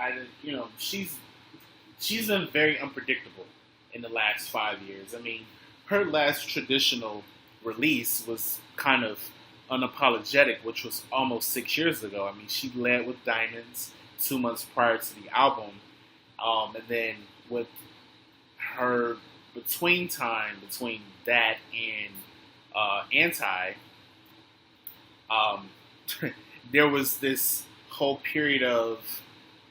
she's been very unpredictable in the last 5 years. I mean, her last traditional release was kind of unapologetic, which was almost 6 years ago. I mean, she led with Diamonds 2 months prior to the album, and then with her between that and Anti, um, there was this whole period of,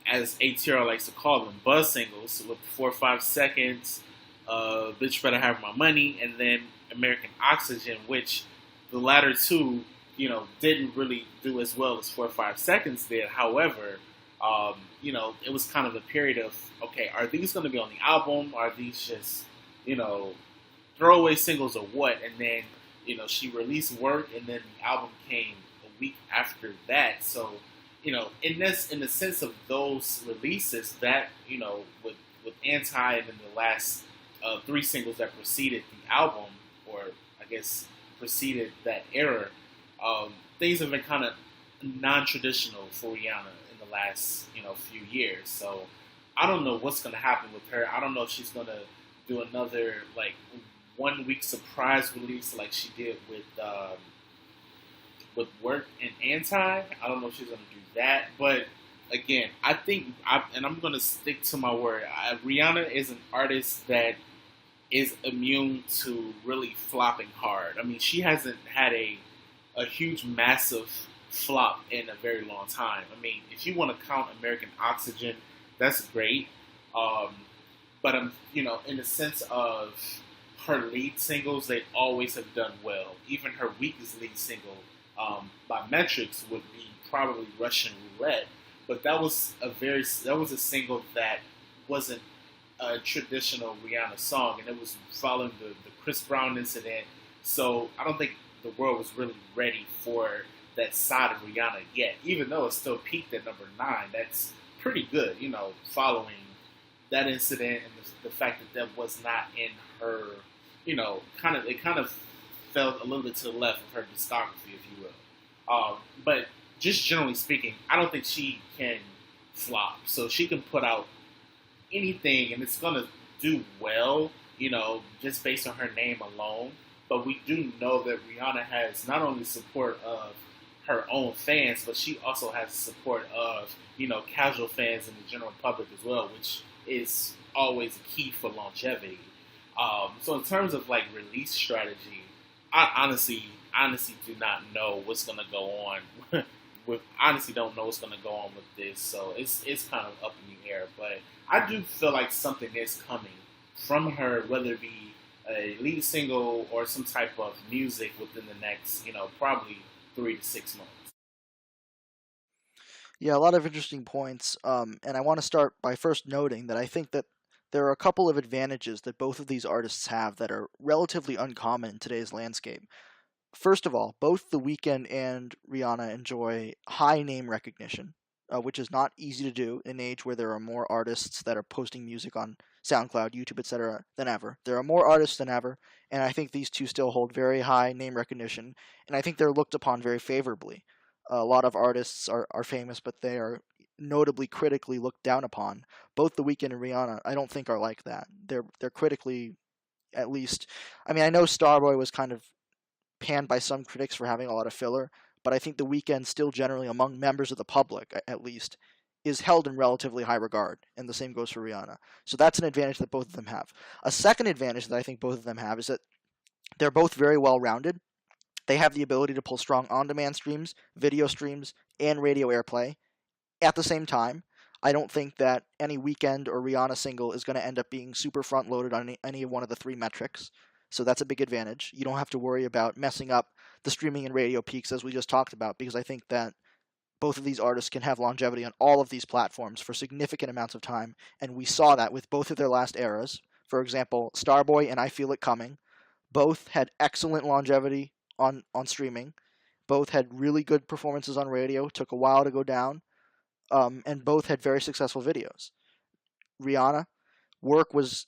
as ATRL likes to call them, buzz singles with 4 or 5 seconds, Bitch Better Have My Money, and then American Oxygen, which the latter two, didn't really do as well as 4 or 5 seconds did. However, it was kind of a period of, okay, are these going to be on the album? Are these just, throwaway singles or what? And then, she released Work, and then the album came a week after that. So, in the sense of those releases, that, with Anti and then the last 3 singles that preceded the album, or I guess preceded that era, things have been kind of non-traditional for Rihanna in the last, few years. So I don't know what's going to happen with her. I don't know if she's going to do another, 1 week surprise release like she did with Work and Anti. I don't know if she's going to do that. But again, I think, and I'm going to stick to my word, Rihanna is an artist that is immune to really flopping hard. I mean, she hasn't had a huge, massive flop in a very long time. I mean, if you want to count American Oxygen, that's great. But in the sense of her lead singles, they always have done well. Even her weakest lead single, by metrics, would be probably Russian Roulette. But that was a single that wasn't a traditional Rihanna song, and it was following the Chris Brown incident. So I don't think the world was really ready for that side of Rihanna yet, even though it still peaked at number 9. That's pretty good, following that incident and the fact that was not in her, it kind of fell a little bit to the left of her discography, if you will. But just generally speaking, I don't think she can flop. So she can put out anything and it's going to do well, just based on her name alone. but we do know that Rihanna has not only support of her own fans, but she also has the support of casual fans and the general public as well, which is always a key for longevity. So in terms of like release strategy, I honestly do not know what's gonna go on. With honestly don't know what's gonna go on with this, so it's kind of up in the air. But I do feel like something is coming from her, whether it be a lead single or some type of music within the next, probably 3 to 6 months.
Yeah, a lot of interesting points. And I want to start by first noting that I think that there are a couple of advantages that both of these artists have that are relatively uncommon in today's landscape. First of all, both The Weeknd and Rihanna enjoy high name recognition, which is not easy to do in an age where there are more artists that are posting music on SoundCloud, YouTube, etc. than ever. There are more artists than ever, and I think these two still hold very high name recognition, and I think they're looked upon very favorably. A lot of artists are famous, but they are notably critically looked down upon. Both The Weeknd and Rihanna, I don't think are like that. They're critically, at least. I mean, I know Starboy was kind of panned by some critics for having a lot of filler, but I think The Weeknd still generally among members of the public, at least, is held in relatively high regard, and the same goes for Rihanna. So that's an advantage that both of them have. A second advantage that I think both of them have is that they're both very well rounded. They have the ability to pull strong on demand streams, video streams, and radio airplay at the same time. I don't think that any Weekend or Rihanna single is going to end up being super front loaded on any one of the three metrics. So that's a big advantage. You don't have to worry about messing up the streaming and radio peaks as we just talked about, because I think that both of these artists can have longevity on all of these platforms for significant amounts of time, and we saw that with both of their last eras. For example, Starboy and I Feel It Coming both had excellent longevity on streaming. Both had really good performances on radio, took a while to go down, and both had very successful videos. Rihanna, work was,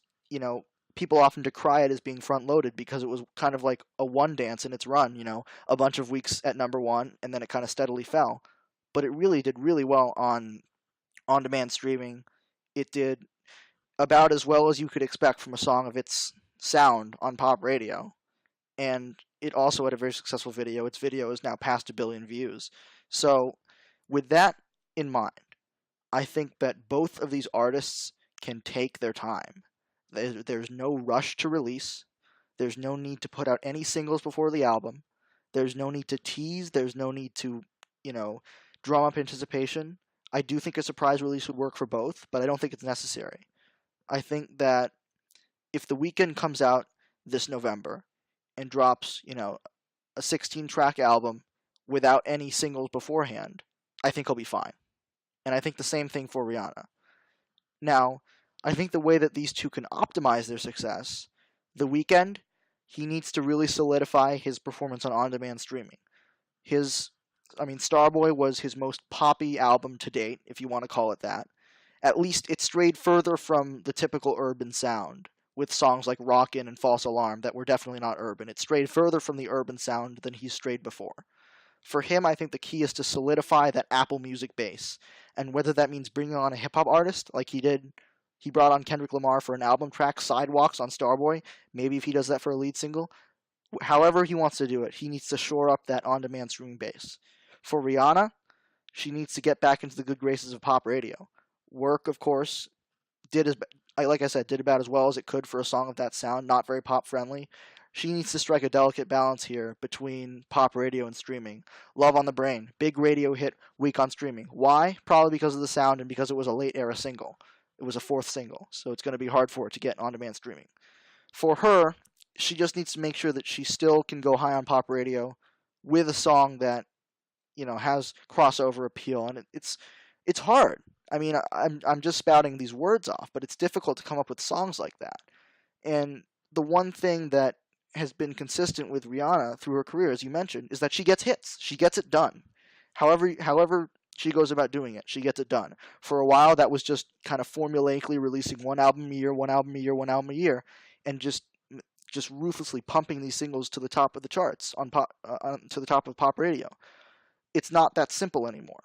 people often decry it as being front loaded because it was kind of like a one dance in its run, a bunch of weeks at number one, and then it kind of steadily fell. But it really did really well on demand streaming. It did about as well as you could expect from a song of its sound on pop radio. And it also had a very successful video. Its video is now past 1 billion views. So, with that in mind, I think that both of these artists can take their time. There's no rush to release. There's no need to put out any singles before the album. There's no need to tease. There's no need to, drum up anticipation. I do think a surprise release would work for both, but I don't think it's necessary. I think that if The Weeknd comes out this November and drops, a 16-track album without any singles beforehand, I think he'll be fine. And I think the same thing for Rihanna. Now, I think the way that these two can optimize their success, The Weeknd, he needs to really solidify his performance on on-demand streaming. Starboy was his most poppy album to date, if you want to call it that. At least it strayed further from the typical urban sound, with songs like Rockin' and False Alarm that were definitely not urban. It strayed further from the urban sound than he's strayed before. For him, I think the key is to solidify that Apple Music base, and whether that means bringing on a hip hop artist like he did. He brought on Kendrick Lamar for an album track, Sidewalks on Starboy. Maybe if he does that for a lead single. However he wants to do it, he needs to shore up that on-demand streaming base. For Rihanna, she needs to get back into the good graces of pop radio. Work, of course, like I said, did about as well as it could for a song of that sound, not very pop friendly. She needs to strike a delicate balance here between pop radio and streaming. Love on the Brain, big radio hit, weak on streaming. Why? Probably because of the sound and because it was a late era single. It was a fourth single, so it's going to be hard for it to get on demand streaming. For her, she just needs to make sure that she still can go high on pop radio with a song that has crossover appeal, and it's hard. I mean, I'm just spouting these words off, but it's difficult to come up with songs like that. And the one thing that has been consistent with Rihanna through her career, as you mentioned, is that she gets hits. She gets it done. However she goes about doing it, she gets it done. For a while, that was just kind of formulaically releasing one album a year, one album a year, one album a year, and just ruthlessly pumping these singles to the top of the charts to the top of pop radio. It's not that simple anymore.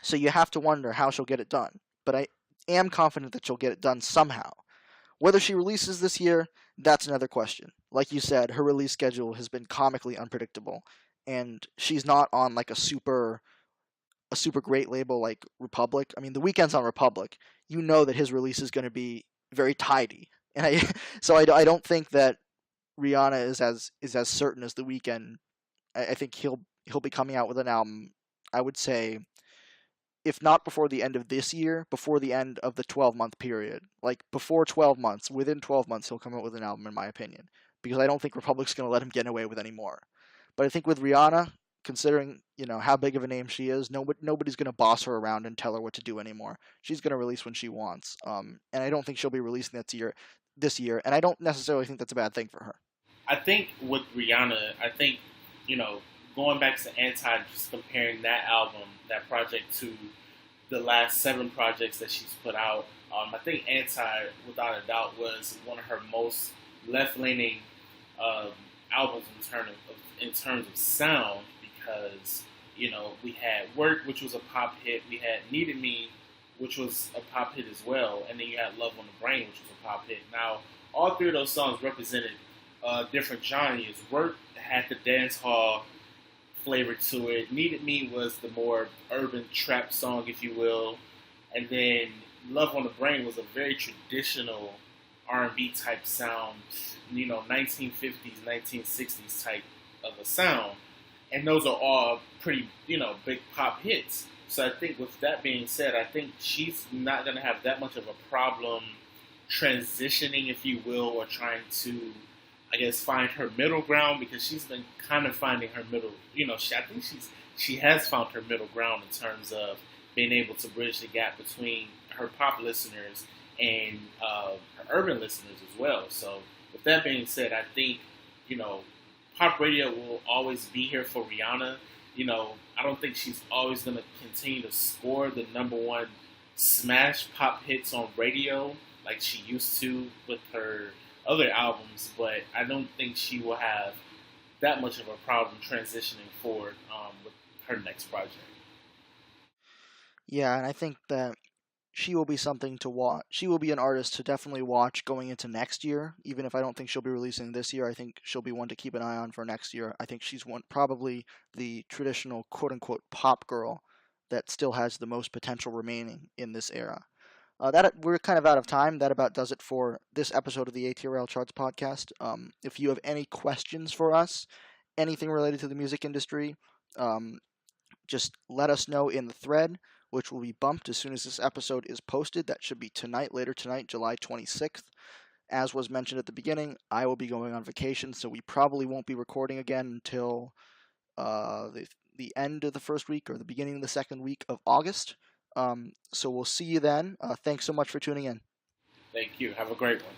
So you have to wonder how she'll get it done. But I am confident that she'll get it done somehow. Whether she releases this year, that's another question. like you said, her release schedule has been comically unpredictable, and she's not on like a super great label like Republic. I mean, the weekends on Republic, you know that his release is going to be very tidy, and I so I don't think that Rihanna is as certain as the weekend. I think he'll be coming out with an album. I would say if not before the end of this year, before the end of the 12-month period. Like before 12 months, within 12 months, he'll come out with an album, in my opinion. Because I don't think Republic's going to let him get away with any more. But I think with Rihanna, considering how big of a name she is, nobody's going to boss her around and tell her what to do anymore. She's going to release when she wants. And I don't think she'll be releasing this year, and I don't necessarily think that's a bad thing for her.
I think with Rihanna, I think you know going back to Anti, just comparing that album, that project to the last 7 projects that she's put out. I think Anti, without a doubt, was one of her most left-leaning um, albums in terms of sound because we had Work, which was a pop hit. We had Needed Me, which was a pop hit as well, and then you had Love on the Brain, which was a pop hit. Now, all 3 of those songs represented different genres. Work had the dance hall flavor to it. Needed Me was the more urban trap song, if you will, and then Love on the Brain was a very traditional R&B type sound, 1950s, 1960s type of a sound, and those are all pretty, big pop hits. So I think with that being said, I think she's not going to have that much of a problem transitioning, if you will, or trying to, I guess, find her middle ground because she's been kind of finding her middle. I think she has found her middle ground in terms of being able to bridge the gap between her pop listeners and her urban listeners as well. So with that being said, I think pop radio will always be here for Rihanna. I don't think she's always going to continue to score the number one smash pop hits on radio like she used to with her other albums, but I don't think she will have that much of a problem transitioning forward with her next project.
Yeah, and I think that she will be something to watch. She will be an artist to definitely watch going into next year. Even if I don't think she'll be releasing this year, I think she'll be one to keep an eye on for next year. I think she's probably the traditional quote unquote pop girl that still has the most potential remaining in this era. That we're kind of out of time. That about does it for this episode of the ATRL Charts podcast. If you have any questions for us, anything related to the music industry, um, just let us know in the thread, which will be bumped as soon as this episode is posted. That should be tonight, later tonight, July 26th. As was mentioned at the beginning, I will be going on vacation, so we probably won't be recording again until the end of the first week or the beginning of the second week of August. So we'll see you then. Thanks so much for tuning in.
Thank you. Have a great one.